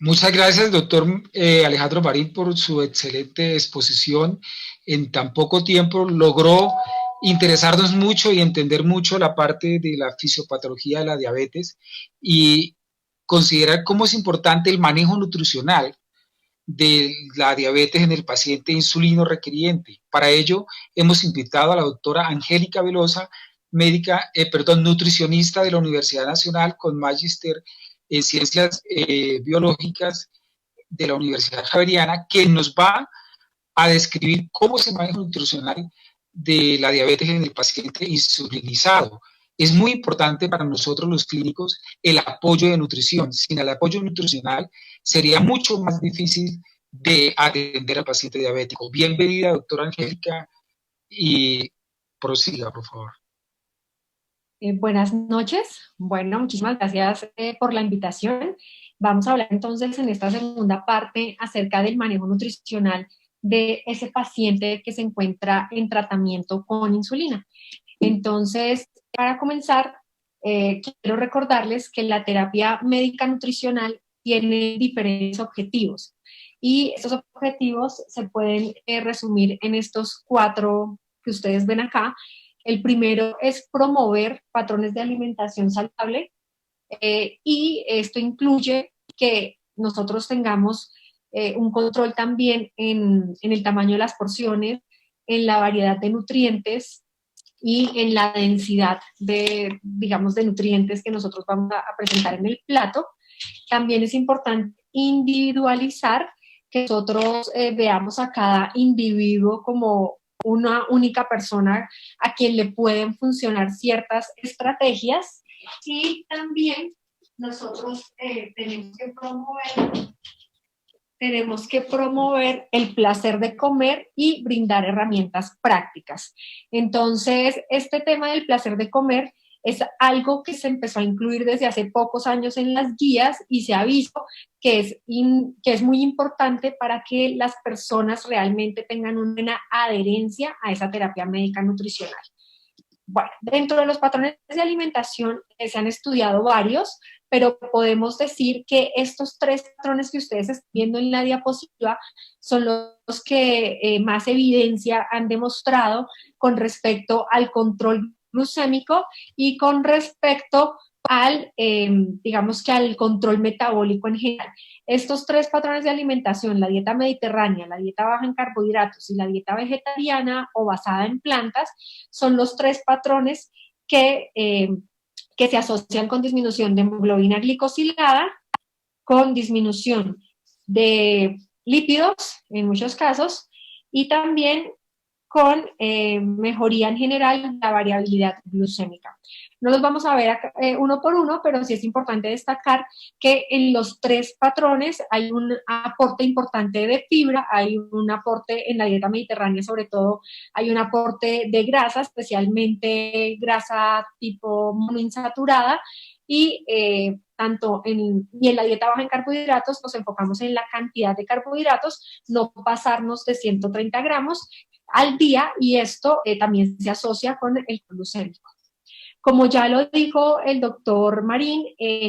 Muchas gracias, doctor Alejandro Marín, por su excelente exposición. En tan poco tiempo logró interesarnos mucho y entender mucho la parte de la fisiopatología de la diabetes y considerar cómo es importante el manejo nutricional de la diabetes en el paciente insulino requiriente. Para ello, hemos invitado a la doctora Angélica Velosa nutricionista de la Universidad Nacional con magíster en Ciencias Biológicas de la Universidad Javeriana, que nos va a describir cómo es el manejo nutricional de la diabetes en el paciente insulinizado. Es muy importante para nosotros los clínicos el apoyo de nutrición. Sin el apoyo nutricional sería mucho más difícil de atender al paciente diabético. Bienvenida, doctora Angélica, y prosiga, por favor. Buenas noches. Bueno, muchísimas gracias por la invitación. Vamos a hablar entonces en esta segunda parte acerca del manejo nutricional de ese paciente que se encuentra en tratamiento con insulina. Entonces, para comenzar, quiero recordarles que la terapia médica nutricional tiene diferentes objetivos y estos objetivos se pueden resumir en estos 4 que ustedes ven acá. El primero es promover patrones de alimentación saludable y esto incluye que nosotros tengamos un control también en el tamaño de las porciones, en la variedad de nutrientes y en la densidad de, digamos, de nutrientes que nosotros vamos a presentar en el plato. También es importante individualizar, que nosotros veamos a cada individuo como una única persona a quien le pueden funcionar ciertas estrategias, y también nosotros tenemos que promover el placer de comer y brindar herramientas prácticas. Entonces, este tema del placer de comer es algo que se empezó a incluir desde hace pocos años en las guías y se ha visto que es muy importante para que las personas realmente tengan una adherencia a esa terapia médica nutricional. Bueno, dentro de los patrones de alimentación se han estudiado varios, pero podemos decir que estos 3 patrones que ustedes están viendo en la diapositiva son los que más evidencia han demostrado con respecto al control glucémico y con respecto al, digamos que al control metabólico en general. Estos 3 patrones de alimentación, la dieta mediterránea, la dieta baja en carbohidratos y la dieta vegetariana o basada en plantas, son los 3 patrones que se asocian con disminución de hemoglobina glicosilada, con disminución de lípidos en muchos casos y también con mejoría en general de la variabilidad glucémica. No los vamos a ver uno por uno, pero sí es importante destacar que en los 3 patrones hay un aporte importante de fibra, hay un aporte en la dieta mediterránea, sobre todo hay un aporte de grasa, especialmente grasa tipo monoinsaturada, y en la dieta baja en carbohidratos nos enfocamos en la cantidad de carbohidratos, no pasarnos de 130 gramos al día, y esto también se asocia con el glucémico. Como ya lo dijo el doctor Marín,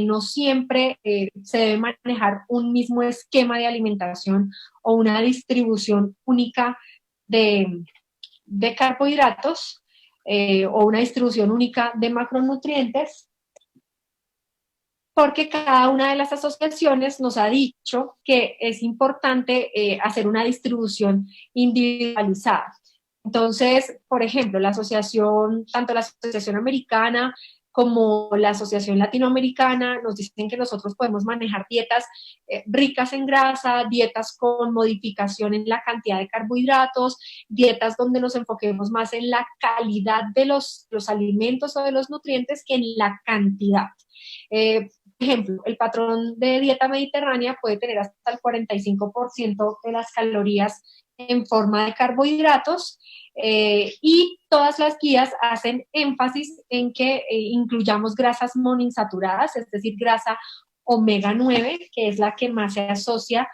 no siempre se debe manejar un mismo esquema de alimentación o una distribución única de carbohidratos o una distribución única de macronutrientes, porque cada una de las asociaciones nos ha dicho que es importante hacer una distribución individualizada. Entonces, por ejemplo, tanto la Asociación Americana como la Asociación Latinoamericana nos dicen que nosotros podemos manejar dietas ricas en grasa, dietas con modificación en la cantidad de carbohidratos, dietas donde nos enfoquemos más en la calidad de los alimentos o de los nutrientes que en la cantidad. Por ejemplo, el patrón de dieta mediterránea puede tener hasta el 45% de las calorías en forma de carbohidratos, y todas las guías hacen énfasis en que incluyamos grasas monoinsaturadas, es decir, grasa omega 9, que es la que más se asocia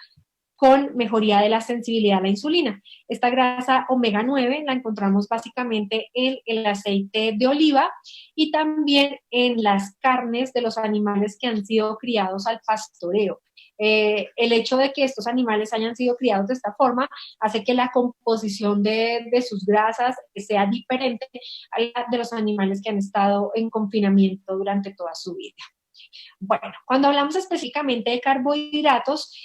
con mejoría de la sensibilidad a la insulina. Esta grasa omega 9 la encontramos básicamente en el aceite de oliva y también en las carnes de los animales que han sido criados al pastoreo. El hecho de que estos animales hayan sido criados de esta forma hace que la composición de sus grasas sea diferente a la de los animales que han estado en confinamiento durante toda su vida. Bueno, cuando hablamos específicamente de carbohidratos,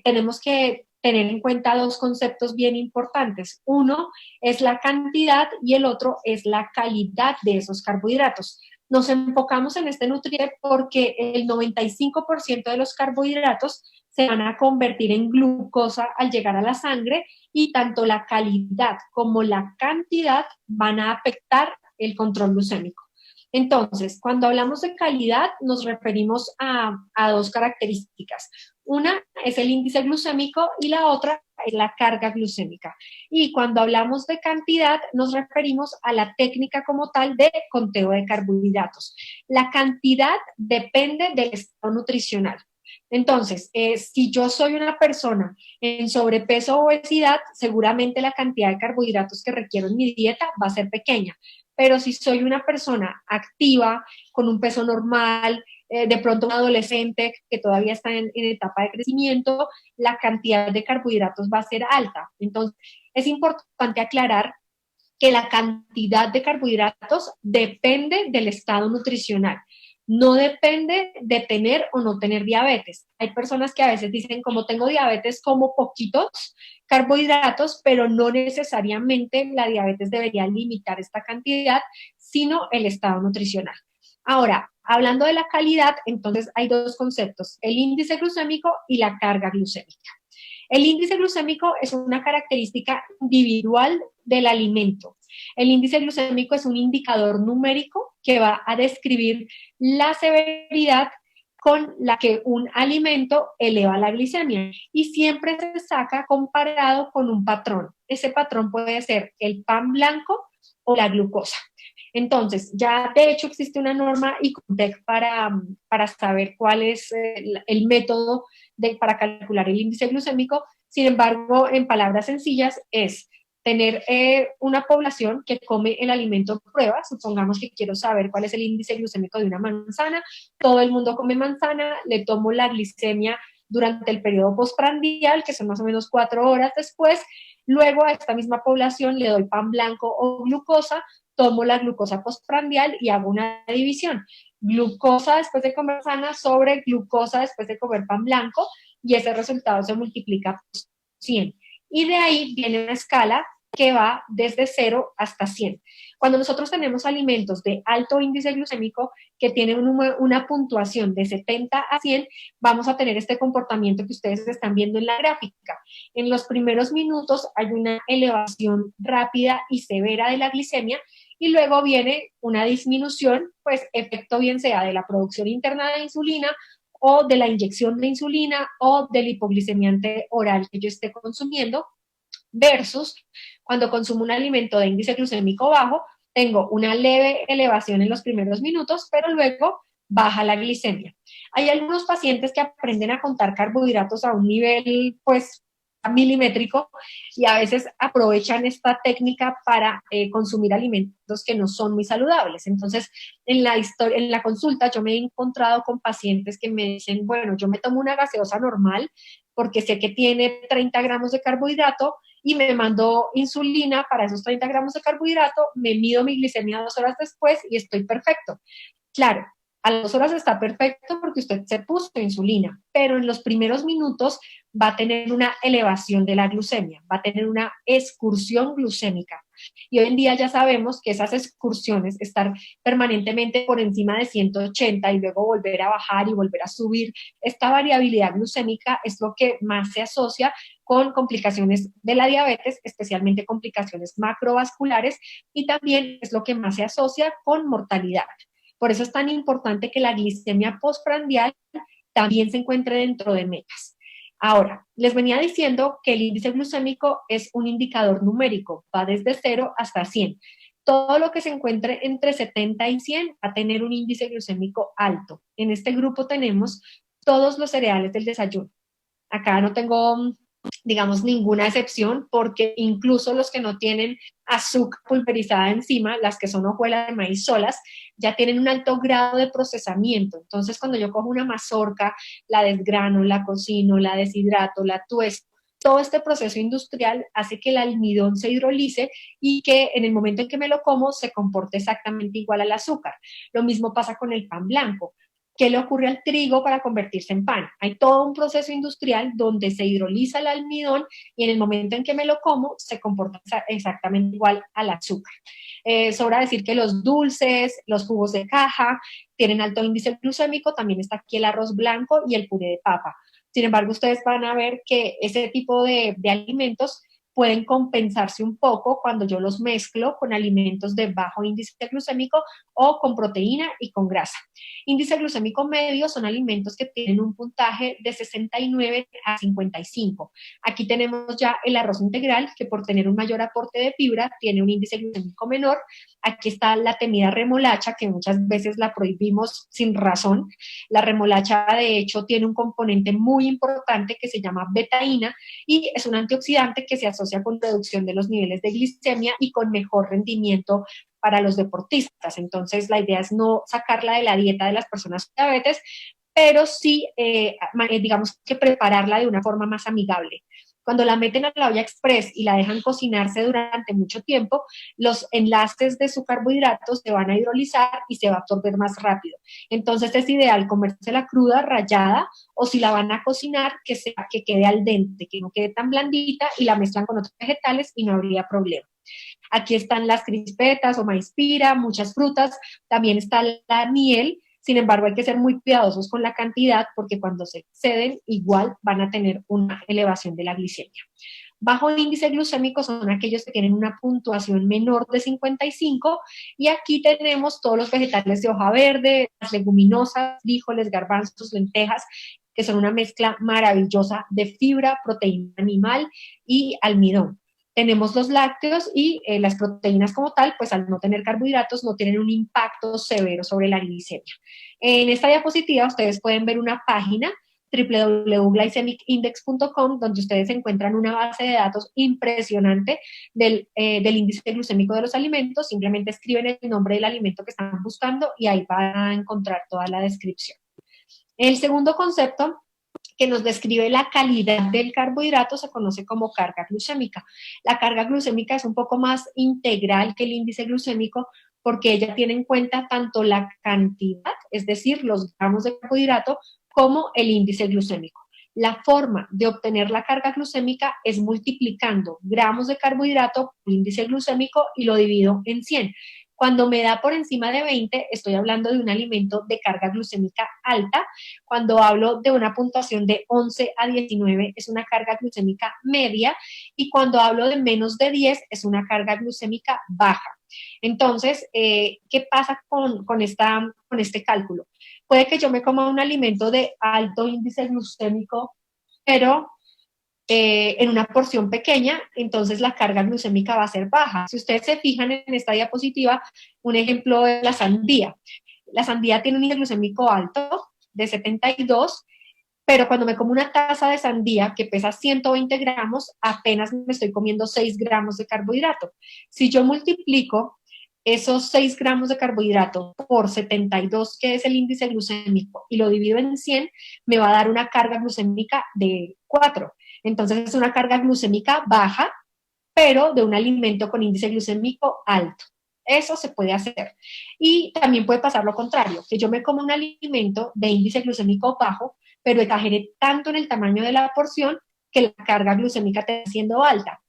tenemos que tener en cuenta dos conceptos bien importantes. Uno es la cantidad y el otro es la calidad de esos carbohidratos. Nos enfocamos en este nutriente porque el 95% de los carbohidratos se van a convertir en glucosa al llegar a la sangre y tanto la calidad como la cantidad van a afectar el control glucémico. Entonces, cuando hablamos de calidad, nos referimos a dos características. Una es el índice glucémico y la otra es la carga glucémica. Y cuando hablamos de cantidad, nos referimos a la técnica como tal de conteo de carbohidratos. La cantidad depende del estado nutricional. Entonces, si yo soy una persona en sobrepeso o obesidad, seguramente la cantidad de carbohidratos que requiero en mi dieta va a ser pequeña. Pero si soy una persona activa, con un peso normal, de pronto un adolescente que todavía está en etapa de crecimiento, la cantidad de carbohidratos va a ser alta. Entonces, es importante aclarar que la cantidad de carbohidratos depende del estado nutricional. No depende de tener o no tener diabetes. Hay personas que a veces dicen, como tengo diabetes, como poquitos carbohidratos, pero no necesariamente la diabetes debería limitar esta cantidad, sino el estado nutricional. Ahora, hablando de la calidad, entonces hay dos conceptos, el índice glucémico y la carga glucémica. El índice glucémico es una característica individual del alimento. El índice glucémico es un indicador numérico que va a describir la severidad con la que un alimento eleva la glicemia y siempre se saca comparado con un patrón. Ese patrón puede ser el pan blanco o la glucosa. Entonces, ya de hecho existe una norma ICOMPEC para saber cuál es el método para calcular el índice glucémico. Sin embargo, en palabras sencillas, es tener una población que come el alimento prueba. Supongamos que quiero saber cuál es el índice glucémico de una manzana. Todo el mundo come manzana, le tomo la glicemia durante el periodo postprandial, que son más o menos 4 horas después. Luego a esta misma población le doy pan blanco o glucosa, tomo la glucosa postprandial y hago una división. Glucosa después de comer manzana sobre glucosa después de comer pan blanco, y ese resultado se multiplica por 100. Y de ahí viene una escala que va desde 0 hasta 100. Cuando nosotros tenemos alimentos de alto índice glucémico que tienen una puntuación de 70 a 100, vamos a tener este comportamiento que ustedes están viendo en la gráfica. En los primeros minutos hay una elevación rápida y severa de la glicemia y luego viene una disminución, pues efecto bien sea de la producción interna de insulina o de la inyección de insulina o del hipoglicemiante oral que yo esté consumiendo, versus cuando consumo un alimento de índice glucémico bajo, tengo una leve elevación en los primeros minutos, pero luego baja la glicemia. Hay algunos pacientes que aprenden a contar carbohidratos a un nivel, pues, milimétrico y a veces aprovechan esta técnica para consumir alimentos que no son muy saludables. Entonces, en la consulta yo me he encontrado con pacientes que me dicen, bueno, yo me tomo una gaseosa normal porque sé que tiene 30 gramos de carbohidrato y me mandó insulina para esos 30 gramos de carbohidrato, me mido mi glicemia 2 horas después y estoy perfecto. Claro, a las 2 horas está perfecto porque usted se puso insulina, pero en los primeros minutos va a tener una elevación de la glucemia, va a tener una excursión glucémica. Y hoy en día ya sabemos que esas excursiones, estar permanentemente por encima de 180 y luego volver a bajar y volver a subir, esta variabilidad glucémica es lo que más se asocia con complicaciones de la diabetes, especialmente complicaciones macrovasculares, y también es lo que más se asocia con mortalidad. Por eso es tan importante que la glicemia postprandial también se encuentre dentro de metas. Ahora, les venía diciendo que el índice glucémico es un indicador numérico, va desde 0 hasta 100. Todo lo que se encuentre entre 70 y 100 va a tener un índice glucémico alto. En este grupo tenemos todos los cereales del desayuno. Acá no tengo, digamos, ninguna excepción, porque incluso los que no tienen azúcar pulverizada encima, las que son hojuelas de maíz solas, ya tienen un alto grado de procesamiento. Entonces, cuando yo cojo una mazorca, la desgrano, la cocino, la deshidrato, la tuesto, todo este proceso industrial hace que el almidón se hidrolice y que en el momento en que me lo como se comporte exactamente igual al azúcar. Lo mismo pasa con el pan blanco. ¿Qué le ocurre al trigo para convertirse en pan? Hay todo un proceso industrial donde se hidroliza el almidón y en el momento en que me lo como se comporta exactamente igual al azúcar. Sobra decir que los dulces, los jugos de caja tienen alto índice glucémico, también está aquí el arroz blanco y el puré de papa. Sin embargo, ustedes van a ver que ese tipo de alimentos pueden compensarse un poco cuando yo los mezclo con alimentos de bajo índice glucémico o con proteína y con grasa. Índice glucémico medio son alimentos que tienen un puntaje de 69 a 55. Aquí tenemos ya el arroz integral, que por tener un mayor aporte de fibra tiene un índice glucémico menor. Aquí está la temida remolacha, que muchas veces la prohibimos sin razón. La remolacha, de hecho, tiene un componente muy importante que se llama betaína y es un antioxidante que se asocia con reducción de los niveles de glicemia y con mejor rendimiento para los deportistas. Entonces, la idea es no sacarla de la dieta de las personas con diabetes, pero sí, digamos que prepararla de una forma más amigable. Cuando la meten a la olla express y la dejan cocinarse durante mucho tiempo, los enlaces de su carbohidrato se van a hidrolizar y se va a absorber más rápido. Entonces es ideal comérsela cruda, rallada, o si la van a cocinar, que quede al dente, que no quede tan blandita y la mezclan con otros vegetales y no habría problema. Aquí están las crispetas o maíz pira, muchas frutas, también está la miel. Sin embargo, hay que ser muy cuidadosos con la cantidad porque cuando se exceden, igual van a tener una elevación de la glicemia. Bajo índice glucémico son aquellos que tienen una puntuación menor de 55 y aquí tenemos todos los vegetales de hoja verde, las leguminosas, frijoles, garbanzos, lentejas, que son una mezcla maravillosa de fibra, proteína animal y almidón. Tenemos los lácteos y las proteínas como tal, pues al no tener carbohidratos no tienen un impacto severo sobre la glicemia. En esta diapositiva ustedes pueden ver una página www.glycemicindex.com donde ustedes encuentran una base de datos impresionante del índice glucémico de los alimentos. Simplemente escriben el nombre del alimento que están buscando y ahí van a encontrar toda la descripción. El segundo concepto que nos describe la calidad del carbohidrato se conoce como carga glucémica. La carga glucémica es un poco más integral que el índice glucémico porque ella tiene en cuenta tanto la cantidad, es decir, los gramos de carbohidrato, como el índice glucémico. La forma de obtener la carga glucémica es multiplicando gramos de carbohidrato por índice glucémico y lo divido en 100. Cuando me da por encima de 20, estoy hablando de un alimento de carga glucémica alta. Cuando hablo de una puntuación de 11 a 19, es una carga glucémica media. Y cuando hablo de menos de 10, es una carga glucémica baja. Entonces, ¿qué pasa con este cálculo? Puede que yo me coma un alimento de alto índice glucémico, pero en una porción pequeña, entonces la carga glucémica va a ser baja. Si ustedes se fijan en esta diapositiva, un ejemplo es la sandía. La sandía tiene un índice glucémico alto de 72, pero cuando me como una taza de sandía que pesa 120 gramos, apenas me estoy comiendo 6 gramos de carbohidrato. Si yo multiplico esos 6 gramos de carbohidrato por 72, que es el índice glucémico, y lo divido en 100, me va a dar una carga glucémica de 4. Entonces es una carga glucémica baja, pero de un alimento con índice glucémico alto. Eso se puede hacer. Y también puede pasar lo contrario, que yo me como un alimento de índice glucémico bajo, pero exageré tanto en el tamaño de la porción que la carga glucémica está siendo alta.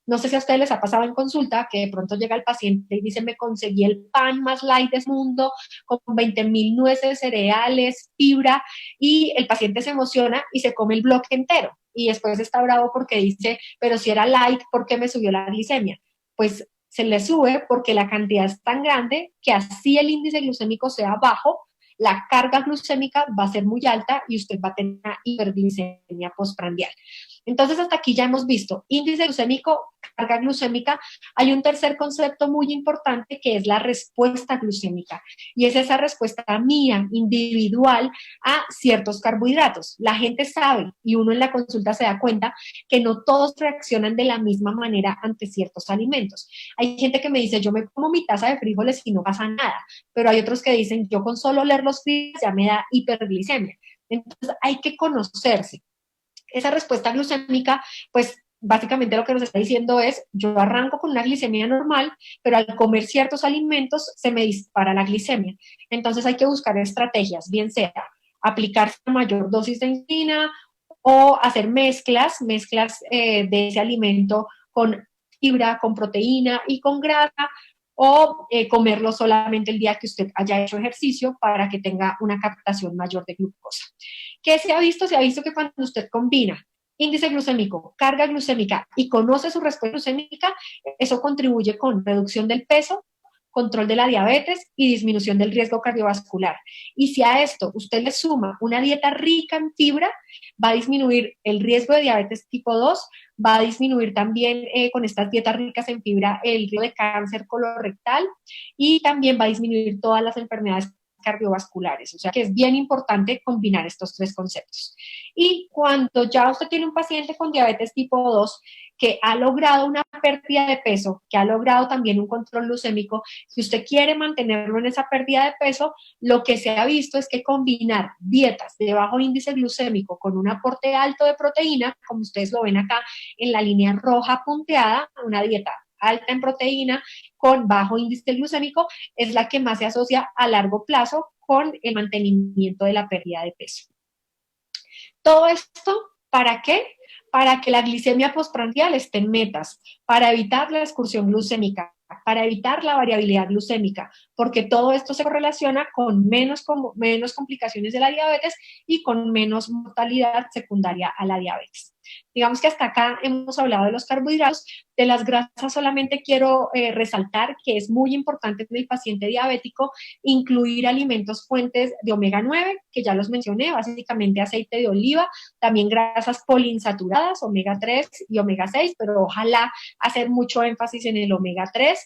No sé si a ustedes les ha pasado en consulta que de pronto llega el paciente y dice, me conseguí el pan más light del mundo con 20,000 nueces, cereales, fibra, y el paciente se emociona y se come el bloque entero. Y después está bravo porque dice, pero si era light, ¿por qué me subió la glicemia? Pues se le sube porque la cantidad es tan grande que así el índice glucémico sea bajo, la carga glucémica va a ser muy alta y usted va a tener una hiperglicemia postprandial. Entonces, hasta aquí ya hemos visto índice glucémico, carga glucémica. Hay un tercer concepto muy importante que es la respuesta glucémica y es esa respuesta mía, individual, a ciertos carbohidratos. La gente sabe y uno en la consulta se da cuenta que no todos reaccionan de la misma manera ante ciertos alimentos. Hay gente que me dice, yo me como mi taza de frijoles y no pasa nada, pero hay otros que dicen, yo con solo leer los frijoles ya me da hiperglicemia. Entonces, hay que conocerse. Esa respuesta glucémica, pues básicamente lo que nos está diciendo es, yo arranco con una glicemia normal, pero al comer ciertos alimentos se me dispara la glicemia. Entonces hay que buscar estrategias, bien sea aplicar mayor dosis de insulina o hacer mezclas de ese alimento con fibra, con proteína y con grasa, o comerlo solamente el día que usted haya hecho ejercicio para que tenga una captación mayor de glucosa. ¿Qué se ha visto? Se ha visto que cuando usted combina índice glucémico, carga glucémica y conoce su respuesta glucémica, eso contribuye con reducción del peso, control de la diabetes y disminución del riesgo cardiovascular. Y si a esto usted le suma una dieta rica en fibra, va a disminuir el riesgo de diabetes tipo 2, va a disminuir también con estas dietas ricas en fibra el riesgo de cáncer colorectal y también va a disminuir todas las enfermedades cardiovasculares. O sea que es bien importante combinar estos tres conceptos. Y cuando ya usted tiene un paciente con diabetes tipo 2 que ha logrado una pérdida de peso, que ha logrado también un control glucémico, si usted quiere mantenerlo en esa pérdida de peso, lo que se ha visto es que combinar dietas de bajo índice glucémico con un aporte alto de proteína, como ustedes lo ven acá en la línea roja punteada, una dieta alta en proteína con bajo índice glucémico, es la que más se asocia a largo plazo con el mantenimiento de la pérdida de peso. Todo esto, ¿para qué? Para que la glicemia postprandial esté en metas, para evitar la excursión glucémica, para evitar la variabilidad glucémica, porque todo esto se correlaciona con menos complicaciones de la diabetes y con menos mortalidad secundaria a la diabetes. Digamos que hasta acá hemos hablado de los carbohidratos, de las grasas solamente quiero resaltar que es muy importante en el paciente diabético incluir alimentos fuentes de omega 9, que ya los mencioné, básicamente aceite de oliva, también grasas poliinsaturadas, omega 3 y omega 6, pero ojalá hacer mucho énfasis en el omega 3,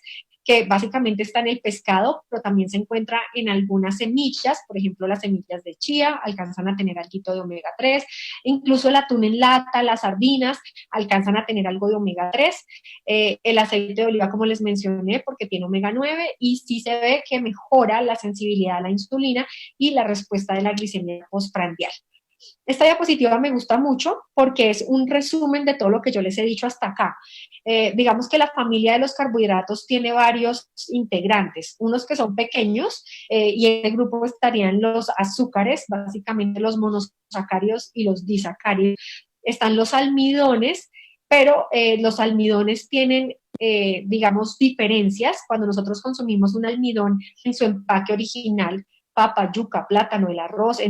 que básicamente está en el pescado, pero también se encuentra en algunas semillas, por ejemplo, las semillas de chía alcanzan a tener algo de omega 3, incluso el atún en lata, las sardinas alcanzan a tener algo de omega 3, el aceite de oliva, como les mencioné, porque tiene omega 9 y sí se ve que mejora la sensibilidad a la insulina y la respuesta de la glicemia postprandial. Esta diapositiva me gusta mucho porque es un resumen de todo lo que yo les he dicho hasta acá. Digamos que la familia de los carbohidratos tiene varios integrantes, unos que son pequeños y en el grupo estarían los azúcares, básicamente los monosacáridos y los disacáridos. Están los almidones, pero los almidones tienen digamos, diferencias. Cuando nosotros consumimos un almidón en su empaque original, papa, yuca, plátano, el arroz,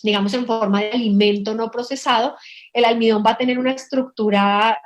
digamos, en forma de alimento no procesado, el almidón va a tener una estructura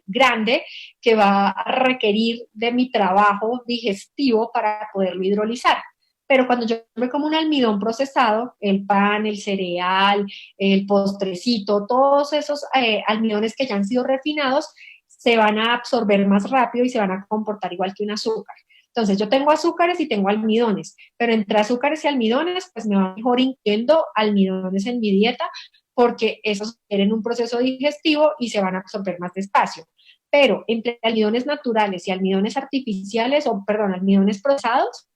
grande que va a requerir de mi trabajo digestivo para poderlo hidrolizar. Pero cuando yo me como un almidón procesado, el pan, el cereal, el postrecito, todos esos almidones que ya han sido refinados, se van a absorber más rápido y se van a comportar igual que un azúcar. Entonces, yo tengo azúcares y tengo almidones, pero entre azúcares y almidones, pues me va mejor incluyendo almidones en mi dieta porque esos tienen un proceso digestivo y se van a absorber más despacio. Pero entre almidones naturales y almidones artificiales, almidones procesados,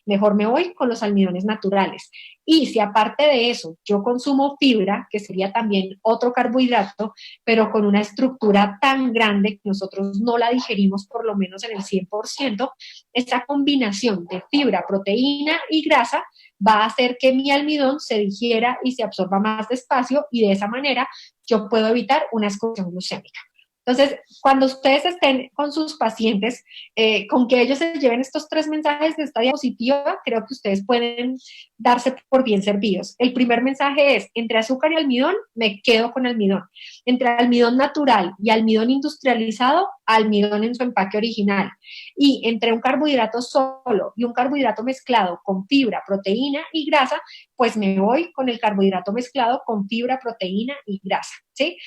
mejor me voy con los almidones naturales. Y si aparte de eso yo consumo fibra, que sería también otro carbohidrato, pero con una estructura tan grande que nosotros no la digerimos por lo menos en el 100%, esta combinación de fibra, proteína y grasa va a hacer que mi almidón se digiera y se absorba más despacio y de esa manera yo puedo evitar una excursión glucémica. Entonces, cuando ustedes estén con sus pacientes, con que ellos se lleven estos 3 mensajes de esta diapositiva, creo que ustedes pueden darse por bien servidos. El primer mensaje es, entre azúcar y almidón, me quedo con almidón. Entre almidón natural y almidón industrializado, almidón en su empaque original. Y entre un carbohidrato solo y un carbohidrato mezclado con fibra, proteína y grasa, pues me voy con el carbohidrato mezclado con fibra, proteína y grasa, ¿sí?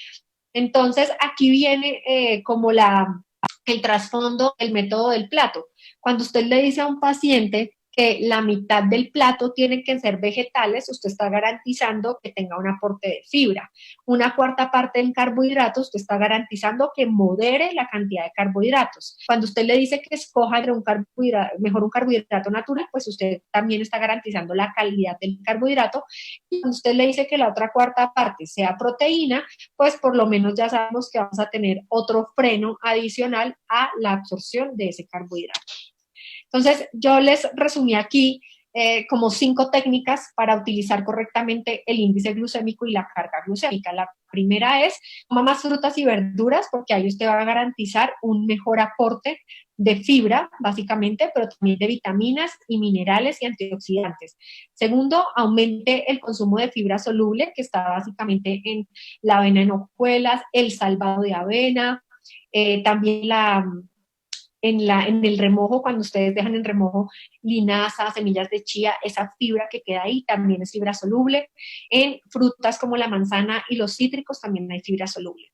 Entonces, aquí viene como el trasfondo, el método del plato. Cuando usted le dice a un paciente que la mitad del plato tienen que ser vegetales, usted está garantizando que tenga un aporte de fibra. Una cuarta parte en carbohidratos, usted está garantizando que modere la cantidad de carbohidratos. Cuando usted le dice que escoja entre mejor un carbohidrato natural, pues usted también está garantizando la calidad del carbohidrato. Y cuando usted le dice que la otra cuarta parte sea proteína, pues por lo menos ya sabemos que vamos a tener otro freno adicional a la absorción de ese carbohidrato. Entonces, yo les resumí aquí como 5 técnicas para utilizar correctamente el índice glucémico y la carga glucémica. La primera es, coma más frutas y verduras, porque ahí usted va a garantizar un mejor aporte de fibra, básicamente, pero también de vitaminas y minerales y antioxidantes. Segundo, aumente el consumo de fibra soluble, que está básicamente en la avena en hojuelas, el salvado de avena, también en el remojo, cuando ustedes dejan en remojo linaza, semillas de chía, esa fibra que queda ahí también es fibra soluble. En frutas como la manzana y los cítricos también hay fibra soluble.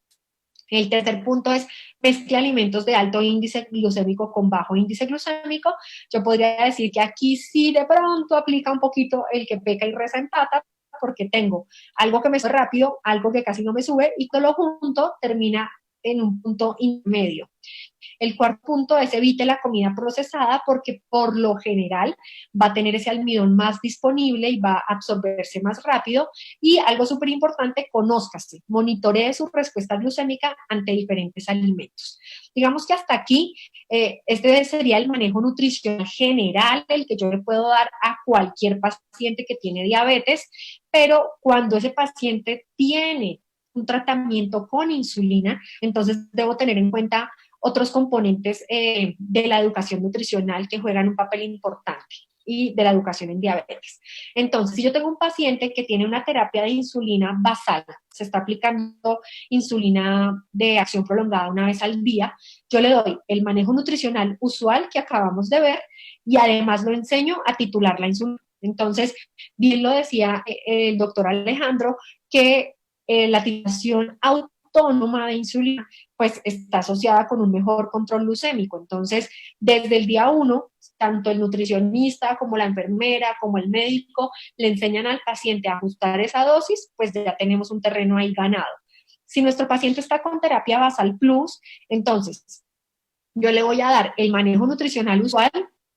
El tercer punto es mezcle alimentos de alto índice glucémico con bajo índice glucémico. Yo podría decir que aquí sí de pronto aplica un poquito el que peca y reza empata, porque tengo algo que me sube rápido, algo que casi no me sube, y todo lo junto termina en un punto intermedio. El cuarto punto es evite la comida procesada, porque por lo general va a tener ese almidón más disponible y va a absorberse más rápido. Y algo súper importante, conózcase, monitoree su respuesta glucémica ante diferentes alimentos. Digamos que hasta aquí este sería el manejo nutricional general, el que yo le puedo dar a cualquier paciente que tiene diabetes, pero cuando ese paciente tiene un tratamiento con insulina, entonces debo tener en cuenta otros componentes de la educación nutricional que juegan un papel importante y de la educación en diabetes. Entonces, si yo tengo un paciente que tiene una terapia de insulina basal, se está aplicando insulina de acción prolongada una vez al día, yo le doy el manejo nutricional usual que acabamos de ver y además lo enseño a titular la insulina. Entonces, bien lo decía el doctor Alejandro, que la titulación autónoma de insulina pues está asociada con un mejor control glucémico. Entonces, desde el día 1, tanto el nutricionista como la enfermera, como el médico, le enseñan al paciente a ajustar esa dosis, pues ya tenemos un terreno ahí ganado. Si nuestro paciente está con terapia basal plus, entonces yo le voy a dar el manejo nutricional usual,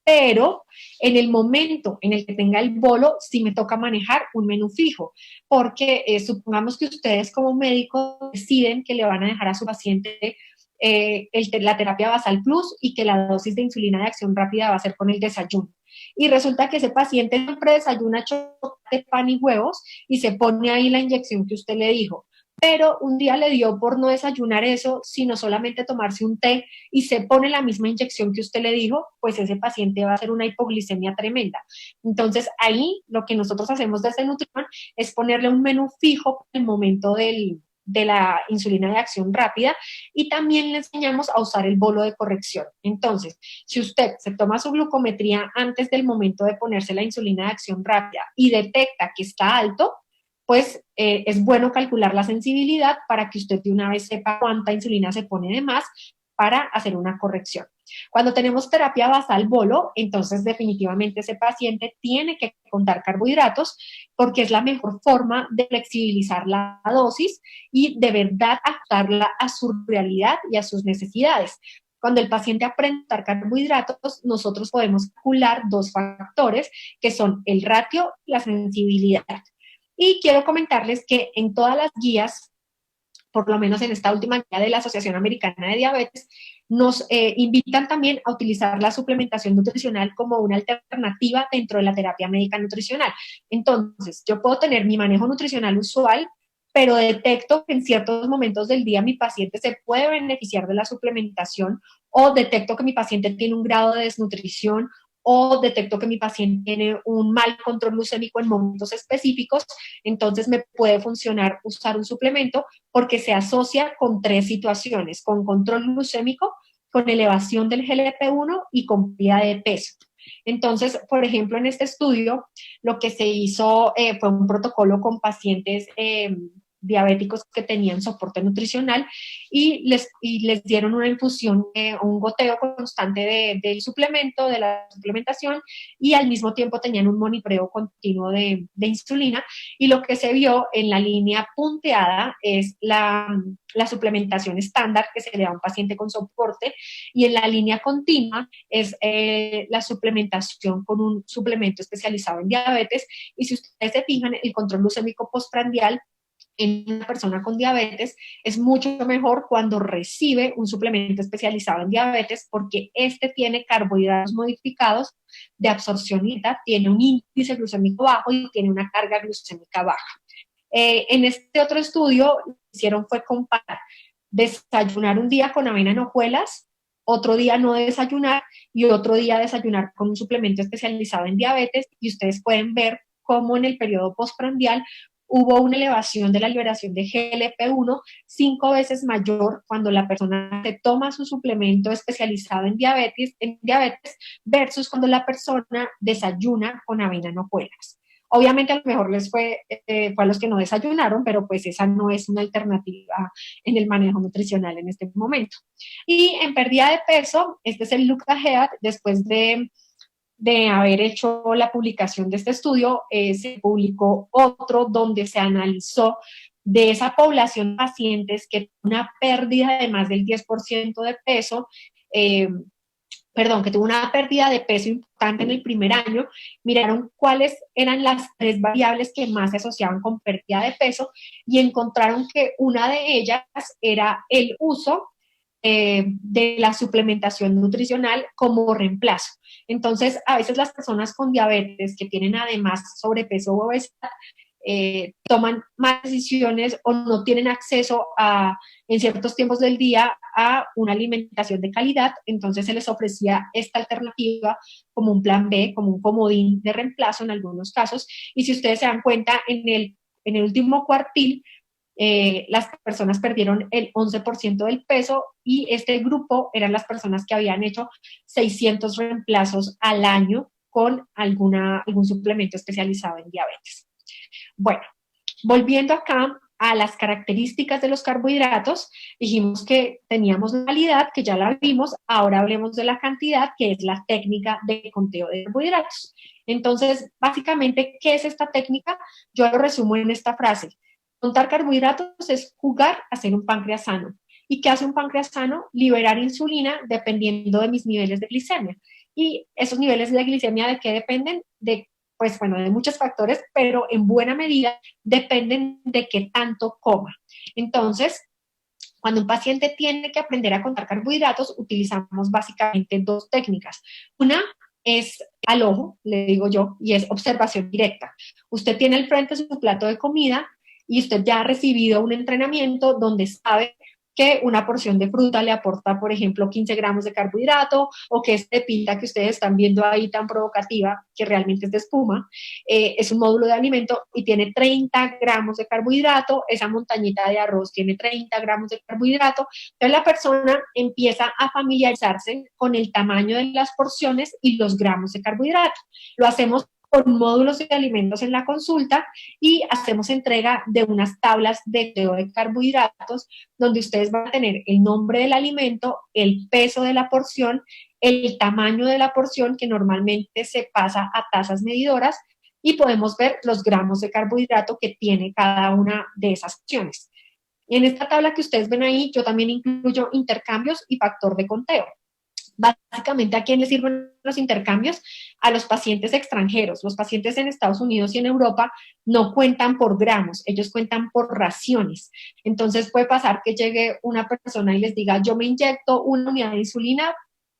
pero en el momento en el que tenga el bolo, sí me toca manejar un menú fijo, porque supongamos que ustedes como médicos deciden que le van a dejar a su paciente la terapia basal plus y que la dosis de insulina de acción rápida va a ser con el desayuno. Y resulta que ese paciente siempre desayuna chocolate, pan y huevos y se pone ahí la inyección que usted le dijo. Pero un día le dio por no desayunar eso, sino solamente tomarse un té y se pone la misma inyección que usted le dijo, pues ese paciente va a hacer una hipoglicemia tremenda. Entonces ahí lo que nosotros hacemos desde Nutrición es ponerle un menú fijo en el momento de la insulina de acción rápida y también le enseñamos a usar el bolo de corrección. Entonces, si usted se toma su glucometría antes del momento de ponerse la insulina de acción rápida y detecta que está alto, pues es bueno calcular la sensibilidad para que usted de una vez sepa cuánta insulina se pone de más para hacer una corrección. Cuando tenemos terapia basal bolo, entonces definitivamente ese paciente tiene que contar carbohidratos porque es la mejor forma de flexibilizar la dosis y de verdad adaptarla a su realidad y a sus necesidades. Cuando el paciente aprende a contar carbohidratos, nosotros podemos calcular 2 factores que son el ratio y la sensibilidad. Y quiero comentarles que en todas las guías, por lo menos en esta última guía de la Asociación Americana de Diabetes, nos invitan también a utilizar la suplementación nutricional como una alternativa dentro de la terapia médica nutricional. Entonces, yo puedo tener mi manejo nutricional usual, pero detecto que en ciertos momentos del día mi paciente se puede beneficiar de la suplementación o detecto que mi paciente tiene un grado de desnutrición o detecto que mi paciente tiene un mal control glucémico en momentos específicos, entonces me puede funcionar usar un suplemento porque se asocia con 3 situaciones, con control glucémico, con elevación del GLP-1 y con pérdida de peso. Entonces, por ejemplo, en este estudio, lo que se hizo fue un protocolo con pacientes diabéticos que tenían soporte nutricional y les dieron una infusión, un goteo constante del suplemento, de la suplementación, y al mismo tiempo tenían un monitoreo continuo de insulina, y lo que se vio en la línea punteada es la suplementación estándar que se le da a un paciente con soporte, y en la línea continua es la suplementación con un suplemento especializado en diabetes. Y si ustedes se fijan, el control glucémico postprandial en una persona con diabetes es mucho mejor cuando recibe un suplemento especializado en diabetes, porque este tiene carbohidratos modificados de absorción lenta, tiene un índice glucémico bajo y tiene una carga glucémica baja. En este otro estudio, lo que hicieron fue comparar desayunar un día con avena en hojuelas, otro día no desayunar y otro día desayunar con un suplemento especializado en diabetes, y ustedes pueden ver cómo en el periodo postprandial hubo una elevación de la liberación de GLP-1 5 veces mayor cuando la persona se toma su suplemento especializado en diabetes versus cuando la persona desayuna con avena en hojuelas. Obviamente a lo mejor les fue a los que no desayunaron, pero pues esa no es una alternativa en el manejo nutricional en este momento. Y en pérdida de peso, este es el look ahead, después de haber hecho la publicación de este estudio, se publicó otro donde se analizó de esa población de pacientes que tuvo una pérdida de más del 10% de peso, que tuvo una pérdida de peso importante en el primer año, miraron cuáles eran las 3 variables que más se asociaban con pérdida de peso y encontraron que una de ellas era el uso de la suplementación nutricional como reemplazo. Entonces, a veces las personas con diabetes que tienen además sobrepeso o obesidad toman más decisiones o no tienen acceso en ciertos tiempos del día a una alimentación de calidad, entonces se les ofrecía esta alternativa como un plan B, como un comodín de reemplazo en algunos casos, y si ustedes se dan cuenta, en el último cuartil, las personas perdieron el 11% del peso, y este grupo eran las personas que habían hecho 600 reemplazos al año con algún suplemento especializado en diabetes. Bueno, volviendo acá a las características de los carbohidratos, dijimos que teníamos la calidad, que ya la vimos, ahora hablemos de la cantidad, que es la técnica de conteo de carbohidratos. Entonces, básicamente, ¿qué es esta técnica? Yo lo resumo en esta frase. Contar carbohidratos es jugar a ser un páncreas sano. ¿Y qué hace un páncreas sano? Liberar insulina dependiendo de mis niveles de glicemia. Y esos niveles de glicemia, ¿de qué dependen? De muchos factores, pero en buena medida dependen de qué tanto coma. Entonces, cuando un paciente tiene que aprender a contar carbohidratos, utilizamos básicamente 2 técnicas. Una es al ojo, le digo yo, y es observación directa. Usted tiene al frente su plato de comida y usted ya ha recibido un entrenamiento donde sabe que una porción de fruta le aporta, por ejemplo, 15 gramos de carbohidrato, o que este pinta que ustedes están viendo ahí tan provocativa, que realmente es de espuma, es un módulo de alimento y tiene 30 gramos de carbohidrato, esa montañita de arroz tiene 30 gramos de carbohidrato. Entonces la persona empieza a familiarizarse con el tamaño de las porciones y los gramos de carbohidrato. Lo hacemos con módulos de alimentos en la consulta y hacemos entrega de unas tablas de conteo de carbohidratos donde ustedes van a tener el nombre del alimento, el peso de la porción, el tamaño de la porción, que normalmente se pasa a tazas medidoras, y podemos ver los gramos de carbohidrato que tiene cada una de esas opciones. En esta tabla que ustedes ven ahí, yo también incluyo intercambios y factor de conteo. Básicamente, ¿a quién les sirven los intercambios? A los pacientes extranjeros. Los pacientes en Estados Unidos y en Europa no cuentan por gramos, ellos cuentan por raciones. Entonces puede pasar que llegue una persona y les diga, yo me inyecto una unidad de insulina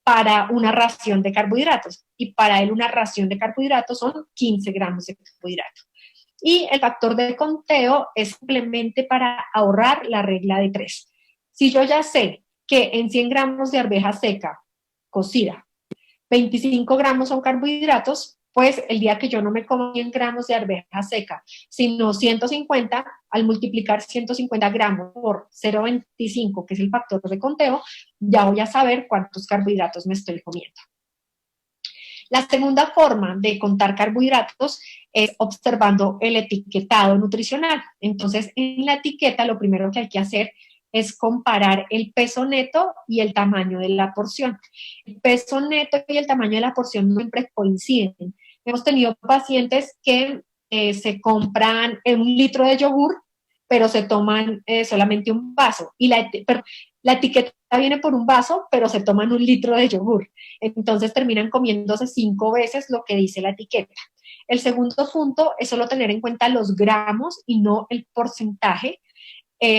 para una ración de carbohidratos, y para él una ración de carbohidratos son 15 gramos de carbohidratos. Y el factor de conteo es simplemente para ahorrar la regla de 3. Si yo ya sé que en 100 gramos de arveja seca cocida, 25 gramos son carbohidratos, pues el día que yo no me como 100 gramos de arveja seca, sino 150, al multiplicar 150 gramos por 0,25, que es el factor de conteo, ya voy a saber cuántos carbohidratos me estoy comiendo. La segunda forma de contar carbohidratos es observando el etiquetado nutricional. Entonces, en la etiqueta lo primero que hay que hacer es comparar el peso neto y el tamaño de la porción. El peso neto y el tamaño de la porción no siempre coinciden. Hemos tenido pacientes que se compran un litro de yogur, pero se toman solamente un vaso. Y la etiqueta viene por un vaso, pero se toman un litro de yogur. Entonces terminan comiéndose 5 veces lo que dice la etiqueta. El segundo punto es solo tener en cuenta los gramos y no el porcentaje,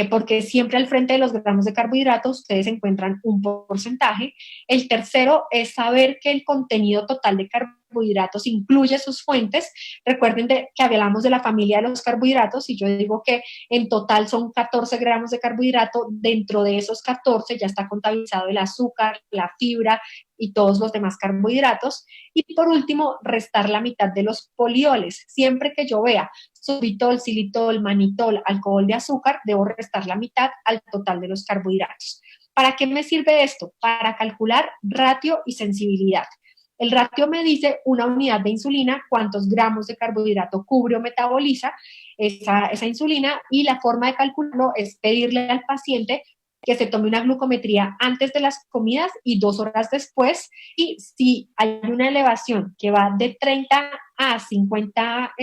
porque siempre al frente de los gramos de carbohidratos ustedes encuentran un porcentaje. El tercero es saber que el contenido total de carbohidratos incluye sus fuentes. Recuerden que hablamos de la familia de los carbohidratos y yo digo que en total son 14 gramos de carbohidrato. Dentro de esos 14 ya está contabilizado el azúcar, la fibra y todos los demás carbohidratos. Y por último, restar la mitad de los polioles. Siempre que yo vea sorbitol, xilitol, manitol, alcohol de azúcar, debo restar la mitad al total de los carbohidratos. ¿Para qué me sirve esto? Para calcular ratio y sensibilidad. El ratio me dice una unidad de insulina, cuántos gramos de carbohidrato cubre o metaboliza esa insulina, y la forma de calcularlo es pedirle al paciente que se tome una glucometría antes de las comidas y 2 horas después, y si hay una elevación que va de 30 a 50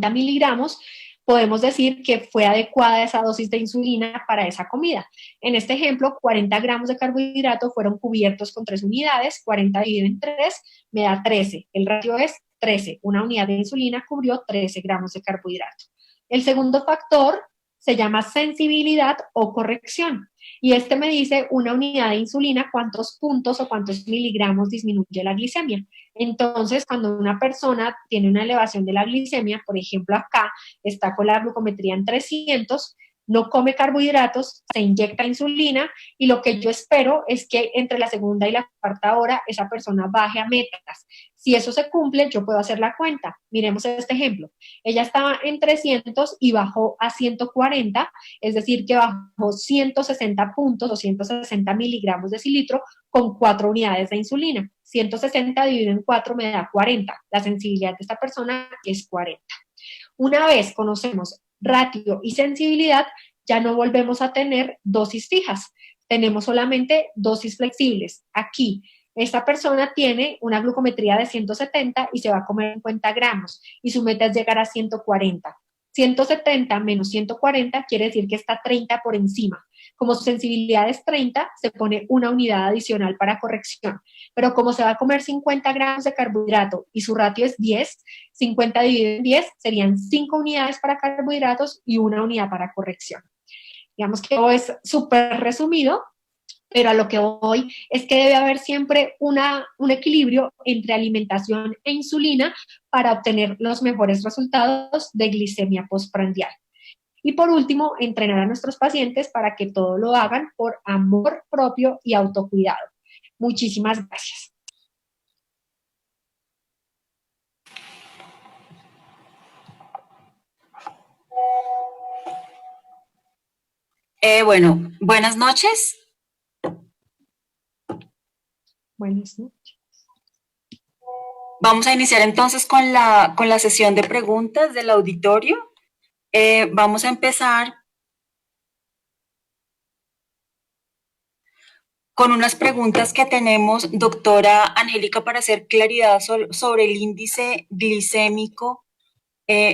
miligramos, podemos decir que fue adecuada esa dosis de insulina para esa comida. En este ejemplo, 40 gramos de carbohidrato fueron cubiertos con 3 unidades, 40 dividido en 3 me da 13. El ratio es 13. Una unidad de insulina cubrió 13 gramos de carbohidrato. El segundo factor se llama sensibilidad o corrección. Y este me dice una unidad de insulina, cuántos puntos o cuántos miligramos disminuye la glicemia. Entonces, cuando una persona tiene una elevación de la glicemia, por ejemplo acá está con la glucometría en 300, no come carbohidratos, se inyecta insulina y lo que yo espero es que entre la segunda y la cuarta hora esa persona baje a metas. Si eso se cumple, yo puedo hacer la cuenta. Miremos este ejemplo. Ella estaba en 300 y bajó a 140, es decir, que bajó 160 puntos o 160 miligramos de cilitro con 4 unidades de insulina. 160 dividido en 4 me da 40. La sensibilidad de esta persona es 40. Una vez conocemos ratio y sensibilidad, ya no volvemos a tener dosis fijas. Tenemos solamente dosis flexibles. Aquí, esta persona tiene una glucometría de 170 y se va a comer 50 gramos y su meta es llegar a 140. 170 menos 140 quiere decir que está 30 por encima. Como su sensibilidad es 30, se pone una unidad adicional para corrección. Pero como se va a comer 50 gramos de carbohidrato y su ratio es 10, 50 dividido en 10 serían 5 unidades para carbohidratos y 1 unidad para corrección. Digamos que es súper resumido, pero a lo que voy es que debe haber siempre un equilibrio entre alimentación e insulina para obtener los mejores resultados de glicemia postprandial. Y por último, entrenar a nuestros pacientes para que todo lo hagan por amor propio y autocuidado. Muchísimas gracias. Bueno, buenas noches. Buenas noches. Vamos a iniciar entonces con la sesión de preguntas del auditorio. Vamos a empezar con unas preguntas que tenemos, doctora Angélica, para hacer claridad sobre el índice glicémico.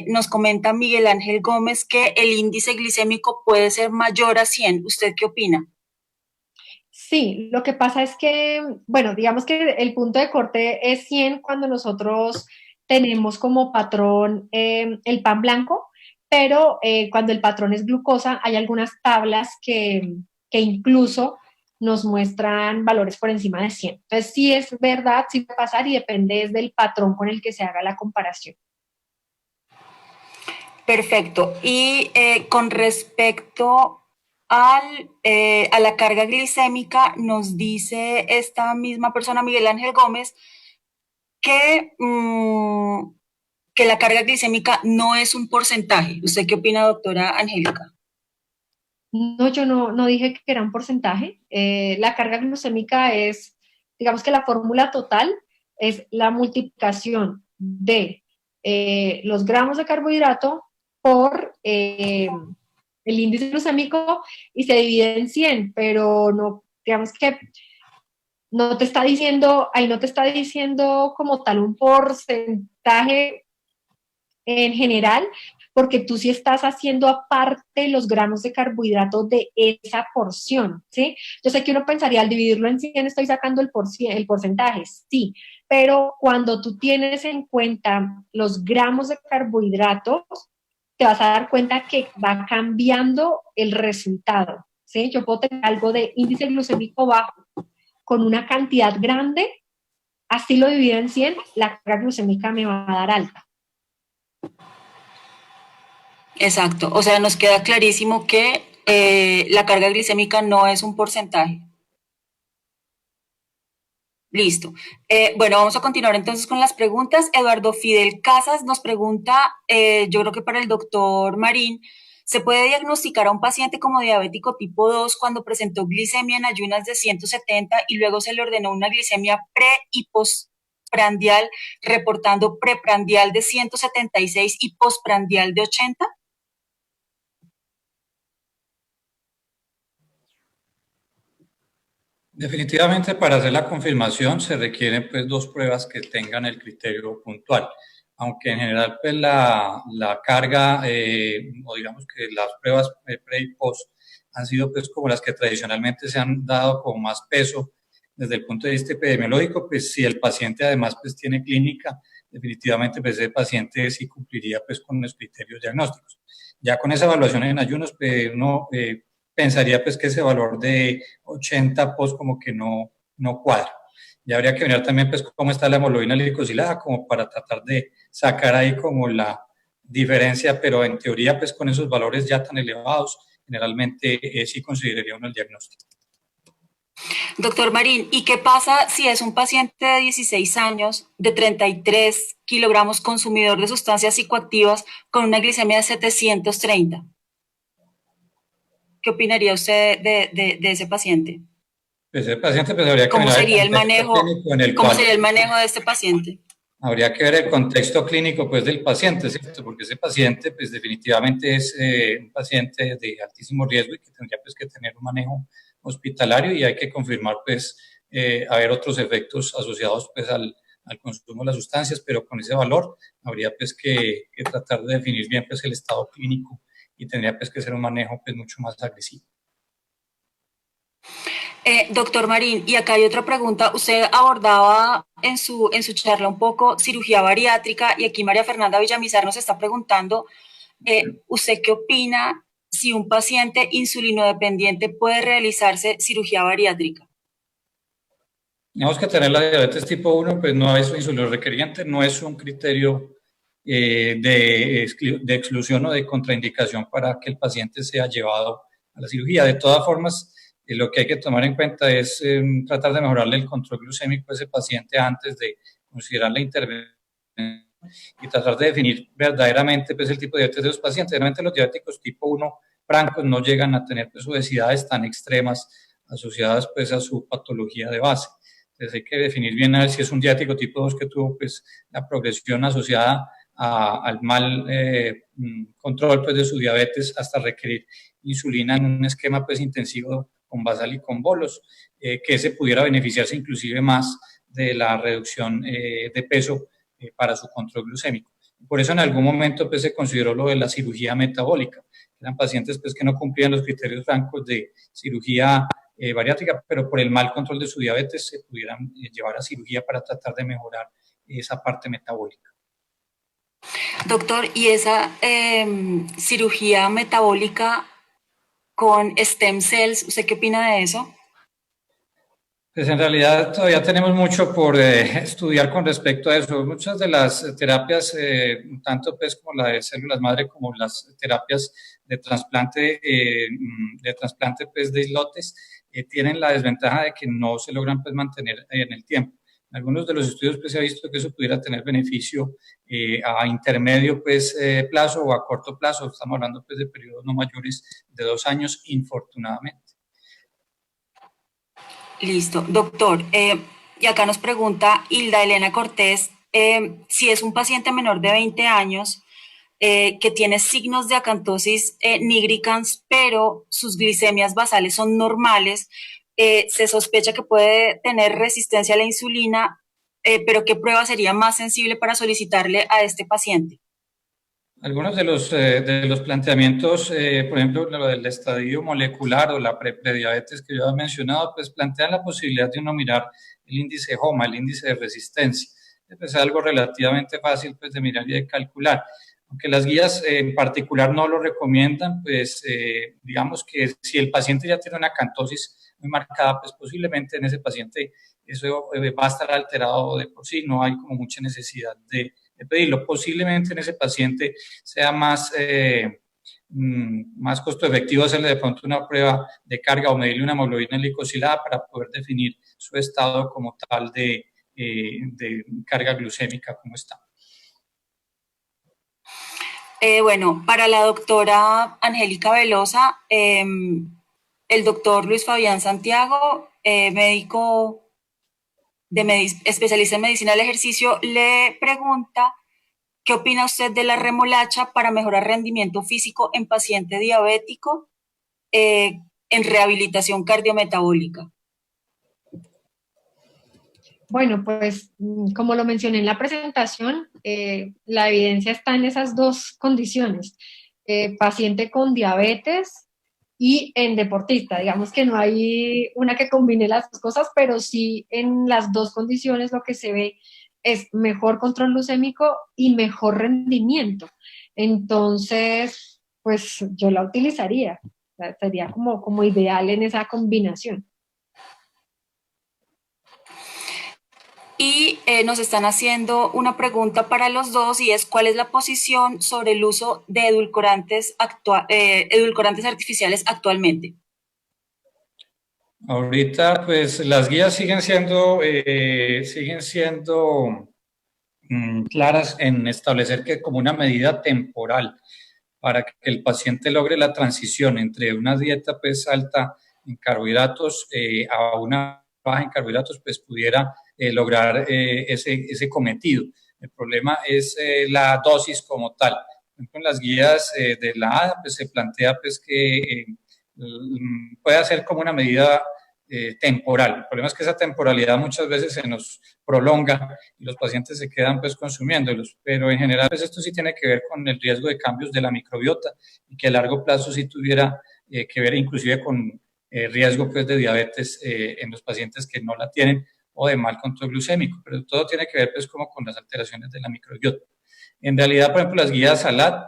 Nos comenta Miguel Ángel Gómez que el índice glicémico puede ser mayor a 100. ¿Usted qué opina? Sí, lo que pasa es que, bueno, digamos que el punto de corte es 100 cuando nosotros tenemos como patrón el pan blanco, pero cuando el patrón es glucosa, hay algunas tablas que incluso nos muestran valores por encima de 100. Entonces, sí es verdad, sí puede pasar y depende del patrón con el que se haga la comparación. Perfecto. Y con respecto a la carga glicémica, nos dice esta misma persona, Miguel Ángel Gómez, que la carga glicémica no es un porcentaje. ¿Usted qué opina, doctora Angélica? No, yo no dije que era un porcentaje. La carga glucémica es, digamos que la fórmula total es la multiplicación de los gramos de carbohidrato por el índice glucémico y se divide en 100, pero no, digamos que no te está diciendo, ahí no te está diciendo como tal un porcentaje en general, porque tú sí estás haciendo aparte los gramos de carbohidratos de esa porción, ¿sí? Yo sé que uno pensaría, al dividirlo en 100 estoy sacando el porcentaje, sí, pero cuando tú tienes en cuenta los gramos de carbohidratos, te vas a dar cuenta que va cambiando el resultado, ¿sí? Yo puedo tener algo de índice glucémico bajo con una cantidad grande, así lo divido en 100, la carga glucémica me va a dar alta. Exacto, o sea, nos queda clarísimo que la carga glicémica no es un porcentaje. Listo. Bueno, vamos a continuar entonces con las preguntas. Eduardo Fidel Casas nos pregunta, yo creo que para el doctor Marín, ¿se puede diagnosticar a un paciente como diabético tipo 2 cuando presentó glicemia en ayunas de 170 y luego se le ordenó una glicemia pre y postprandial, reportando preprandial de 176 y postprandial de 80? Definitivamente para hacer la confirmación se requieren pues dos pruebas que tengan el criterio puntual, aunque en general pues la carga o digamos que las pruebas pre y post han sido pues como las que tradicionalmente se han dado con más peso desde el punto de vista epidemiológico, pues si el paciente además pues tiene clínica, definitivamente pues ese paciente sí cumpliría pues con los criterios diagnósticos. Ya con esa evaluación en ayunos pues uno pensaría pues que ese valor de 80 pues como que no cuadra. Ya habría que ver también pues cómo está la hemoglobina glicosilada como para tratar de sacar ahí como la diferencia, pero en teoría pues con esos valores ya tan elevados generalmente sí consideraría uno el diagnóstico. Doctor Marín, ¿y qué pasa si es un paciente de 16 años, de 33 kilogramos, consumidor de sustancias psicoactivas, con una glicemia de 730? ¿Qué opinaría usted de ese paciente? Pues ese paciente pues habría que ¿Cómo mirar el sería el contexto manejo, clínico en el cómo cual sería el manejo de este paciente? habría que ver el contexto clínico pues del paciente, ¿cierto? Porque ese paciente pues definitivamente es un paciente de altísimo riesgo y que tendría pues que tener un manejo hospitalario y hay que confirmar pues haber otros efectos asociados pues al consumo de las sustancias, pero con ese valor habría pues que tratar de definir bien pues el estado clínico y tendría pues que ser un manejo pues mucho más agresivo. Doctor Marín, y acá hay otra pregunta. Usted abordaba en su charla un poco cirugía bariátrica y aquí María Fernanda Villamizar nos está preguntando, ¿usted qué opina si un paciente insulinodependiente puede realizarse cirugía bariátrica? Tenemos que tener la diabetes tipo 1, pues no es insulino requeriente, no es un criterio de exclusión o de contraindicación para que el paciente sea llevado a la cirugía. De todas formas, lo que hay que tomar en cuenta es tratar de mejorarle el control glucémico a ese paciente antes de considerar la intervención y tratar de definir verdaderamente pues, el tipo de diabetes de los pacientes. Realmente los diabéticos tipo 1 francos no llegan a tener pues, obesidades tan extremas asociadas pues, a su patología de base. Entonces hay que definir bien a ver si es un diabético tipo 2 que tuvo pues, la progresión asociada al mal control pues, de su diabetes hasta requerir insulina en un esquema pues, intensivo con basal y con bolos, que se pudiera beneficiarse inclusive más de la reducción de peso para su control glucémico. Por eso en algún momento pues, se consideró lo de la cirugía metabólica. Eran pacientes pues, que no cumplían los criterios francos de cirugía bariátrica, pero por el mal control de su diabetes se pudieran llevar a cirugía para tratar de mejorar esa parte metabólica. Doctor, ¿y esa cirugía metabólica con stem cells, usted qué opina de eso? Pues en realidad todavía tenemos mucho por estudiar con respecto a eso. Muchas de las terapias, tanto pues como la de células madre como las terapias de trasplante pues de islotes, tienen la desventaja de que no se logran pues mantener en el tiempo. En algunos de los estudios pues se ha visto que eso pudiera tener beneficio a intermedio pues plazo o a corto plazo. Estamos hablando pues de periodos no mayores de 2 años, infortunadamente. Listo. Doctor, Y acá nos pregunta Hilda Elena Cortés, si es un paciente menor de 20 años que tiene signos de acantosis nigricans, pero sus glicemias basales son normales, se sospecha que puede tener resistencia a la insulina, pero ¿qué prueba sería más sensible para solicitarle a este paciente? Algunos de los planteamientos, por ejemplo, lo del estadio molecular o la prediabetes que yo he mencionado, pues plantean la posibilidad de uno mirar el índice HOMA, el índice de resistencia. Es algo relativamente fácil pues, de mirar y de calcular. Aunque las guías en particular no lo recomiendan, pues digamos que si el paciente ya tiene una acantosis muy marcada, pues posiblemente en ese paciente eso va a estar alterado de por sí, no hay como mucha necesidad de pedirlo. Posiblemente en ese paciente sea más costo efectivo hacerle de pronto una prueba de carga o medirle una hemoglobina glicosilada para poder definir su estado como tal de carga glucémica, cómo está. Bueno, para la doctora Angélica Velosa, el doctor Luis Fabián Santiago, médico especialista en medicina del ejercicio, le pregunta ¿qué opina usted de la remolacha para mejorar rendimiento físico en paciente diabético en rehabilitación cardiometabólica? Bueno, pues como lo mencioné en la presentación, la evidencia está en esas dos condiciones, paciente con diabetes y en deportista. Digamos que no hay una que combine las dos cosas, pero sí en las dos condiciones lo que se ve es mejor control glucémico y mejor rendimiento. Entonces, pues yo la utilizaría. O sea, sería como ideal en esa combinación. Y nos están haciendo una pregunta para los dos y es ¿cuál es la posición sobre el uso de edulcorantes artificiales actualmente? Ahorita, pues las guías siguen siendo claras en establecer que como una medida temporal para que el paciente logre la transición entre una dieta pues alta en carbohidratos a una baja en carbohidratos, pues pudiera lograr ese cometido. El problema es la dosis como tal. Por ejemplo, en las guías de la ADA pues, se plantea pues, que puede ser como una medida temporal. El problema es que esa temporalidad muchas veces se nos prolonga y los pacientes se quedan pues consumiéndolos, pero en general pues esto sí tiene que ver con el riesgo de cambios de la microbiota y que a largo plazo sí tuviera que ver inclusive con riesgo pues de diabetes en los pacientes que no la tienen o de mal control glucémico, pero todo tiene que ver pues como con las alteraciones de la microbiota. En realidad, por ejemplo, las guías SALAD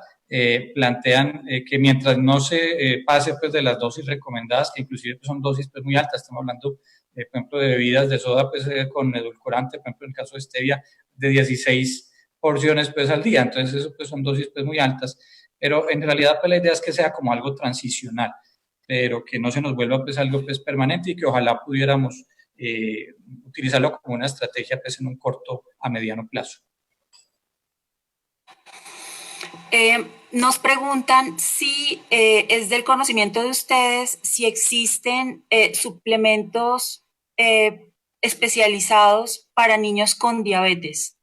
plantean que mientras no se pase pues, de las dosis recomendadas, que inclusive pues, son dosis pues, muy altas, estamos hablando, por ejemplo, de bebidas de soda pues, con edulcorante, por ejemplo, en el caso de stevia, de 16 porciones pues, al día, entonces eso pues, son dosis pues, muy altas, pero en realidad pues, la idea es que sea como algo transicional, pero que no se nos vuelva pues, algo pues, permanente y que ojalá pudiéramos utilizarlo como una estrategia pues, en un corto a mediano plazo. Nos preguntan si es del conocimiento de ustedes si existen suplementos especializados para niños con diabetes.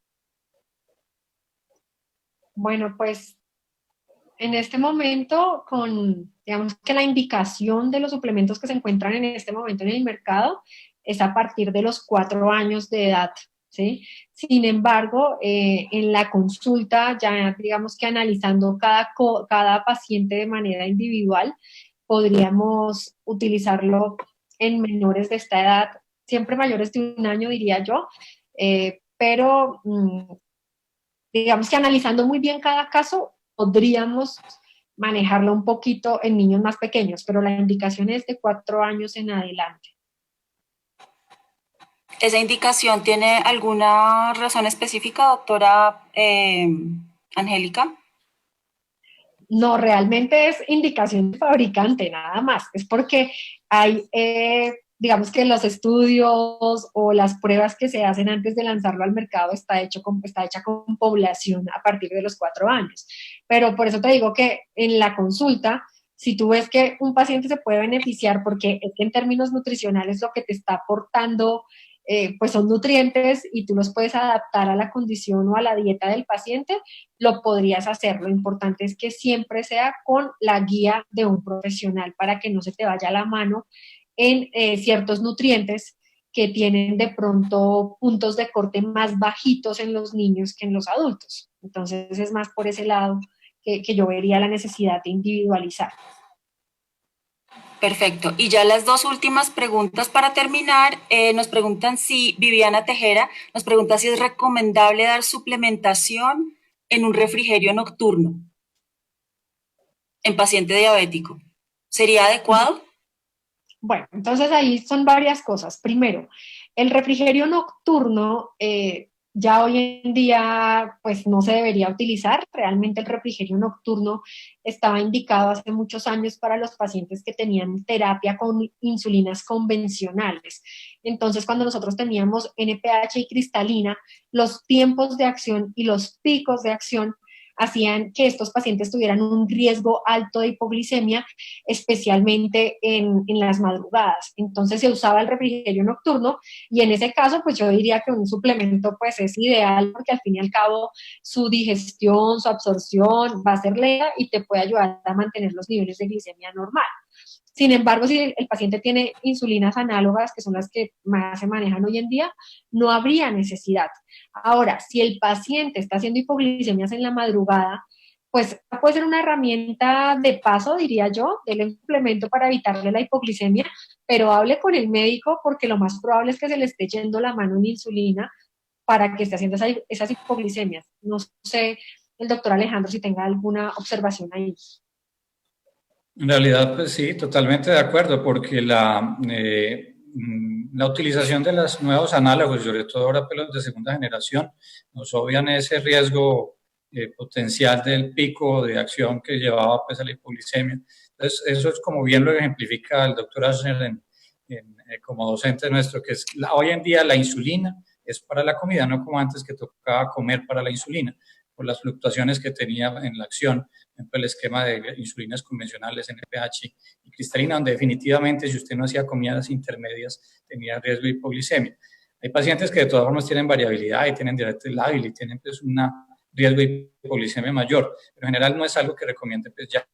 Bueno, pues en este momento, digamos que la indicación de los suplementos que se encuentran en este momento en el mercado es a partir de los 4 años de edad, ¿sí? Sin embargo, en la consulta, ya digamos que analizando cada paciente de manera individual, podríamos utilizarlo en menores de esta edad, siempre mayores de 1 año, diría yo, pero digamos que analizando muy bien cada caso, podríamos manejarlo un poquito en niños más pequeños, pero la indicación es de 4 años en adelante. ¿Esa indicación tiene alguna razón específica, doctora Angélica? No, realmente es indicación de fabricante, nada más. Es porque hay, digamos que los estudios o las pruebas que se hacen antes de lanzarlo al mercado está hecha con población a partir de los 4 años. Pero por eso te digo que en la consulta, si tú ves que un paciente se puede beneficiar porque es que en términos nutricionales lo que te está aportando pues son nutrientes y tú los puedes adaptar a la condición o a la dieta del paciente, lo podrías hacer. Lo importante es que siempre sea con la guía de un profesional para que no se te vaya la mano en ciertos nutrientes que tienen de pronto puntos de corte más bajitos en los niños que en los adultos. Entonces es más por ese lado que yo vería la necesidad de individualizar. Perfecto. Y ya las dos últimas preguntas para terminar, nos preguntan si Viviana Tejera nos pregunta si es recomendable dar suplementación en un refrigerio nocturno en paciente diabético. ¿Sería adecuado? Bueno, entonces ahí son varias cosas. Primero, el refrigerio nocturno ya hoy en día pues no se debería utilizar. Realmente el refrigerio nocturno estaba indicado hace muchos años para los pacientes que tenían terapia con insulinas convencionales. Entonces, cuando nosotros teníamos NPH y cristalina, los tiempos de acción y los picos de acción hacían que estos pacientes tuvieran un riesgo alto de hipoglicemia, especialmente en las madrugadas. Entonces se usaba el refrigerio nocturno y en ese caso pues yo diría que un suplemento pues es ideal porque al fin y al cabo su digestión, su absorción va a ser lenta y te puede ayudar a mantener los niveles de glicemia normal. Sin embargo, si el paciente tiene insulinas análogas, que son las que más se manejan hoy en día, no habría necesidad. Ahora, si el paciente está haciendo hipoglicemias en la madrugada, pues puede ser una herramienta de paso, diría yo, del suplemento para evitarle la hipoglicemia, pero hable con el médico porque lo más probable es que se le esté yendo la mano en insulina para que esté haciendo esas hipoglicemias. No sé, el doctor Alejandro, si tenga alguna observación ahí. En realidad, pues sí, totalmente de acuerdo, porque la utilización de los nuevos análogos, sobre todo ahora pues los de segunda generación, nos obvian ese riesgo potencial del pico de acción que llevaba pues a la hipoglicemia. Entonces, eso es como bien lo ejemplifica el doctor Asner como docente nuestro, que es hoy en día la insulina es para la comida, no como antes que tocaba comer para la insulina, por las fluctuaciones que tenía en la acción, el esquema de insulinas convencionales, NPH y cristalina, donde definitivamente si usted no hacía comidas intermedias tenía riesgo de hipoglicemia. Hay pacientes que de todas formas tienen variabilidad y tienen diabetes lábil y tienen pues un riesgo de hipoglicemia mayor, pero en general no es algo que recomiende pues ya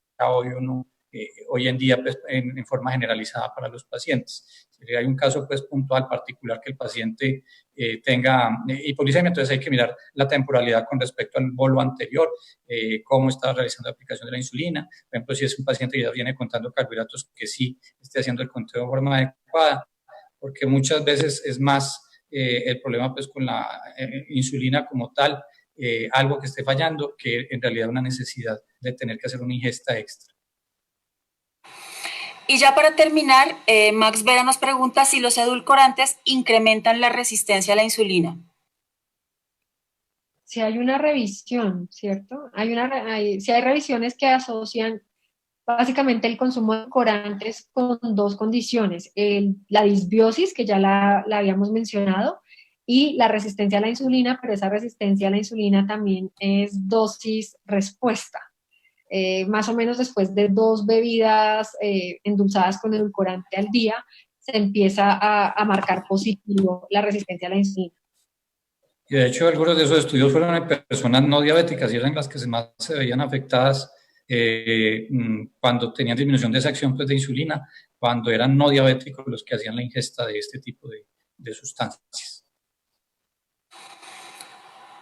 hoy en día pues, en forma generalizada para los pacientes. Si hay un caso pues puntual particular que el paciente tenga hipoglicemia, entonces hay que mirar la temporalidad con respecto al bolo anterior, cómo está realizando la aplicación de la insulina. Por ejemplo, si es un paciente que ya viene contando carbohidratos, que sí esté haciendo el conteo de forma adecuada, porque muchas veces es más el problema pues con la insulina como tal, algo que esté fallando, que en realidad una necesidad de tener que hacer una ingesta extra. Y ya para terminar, Max Vera nos pregunta si los edulcorantes incrementan la resistencia a la insulina. Si hay una revisión, ¿cierto? Si hay revisiones que asocian básicamente el consumo de edulcorantes con dos condiciones, la disbiosis, que ya la habíamos mencionado, y la resistencia a la insulina, pero esa resistencia a la insulina también es dosis-respuesta. Más o menos después de 2 bebidas endulzadas con edulcorante al día, se empieza a marcar positivo la resistencia a la insulina. Y de hecho, algunos de esos estudios fueron en personas no diabéticas y eran las que más se veían afectadas cuando tenían disminución de esa acción pues, de insulina, cuando eran no diabéticos los que hacían la ingesta de este tipo de sustancias.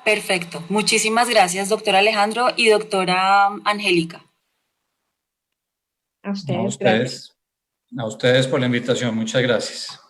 Perfecto. Muchísimas gracias, doctor Alejandro y doctora Angélica. A ustedes, gracias. A ustedes por la invitación. Muchas gracias.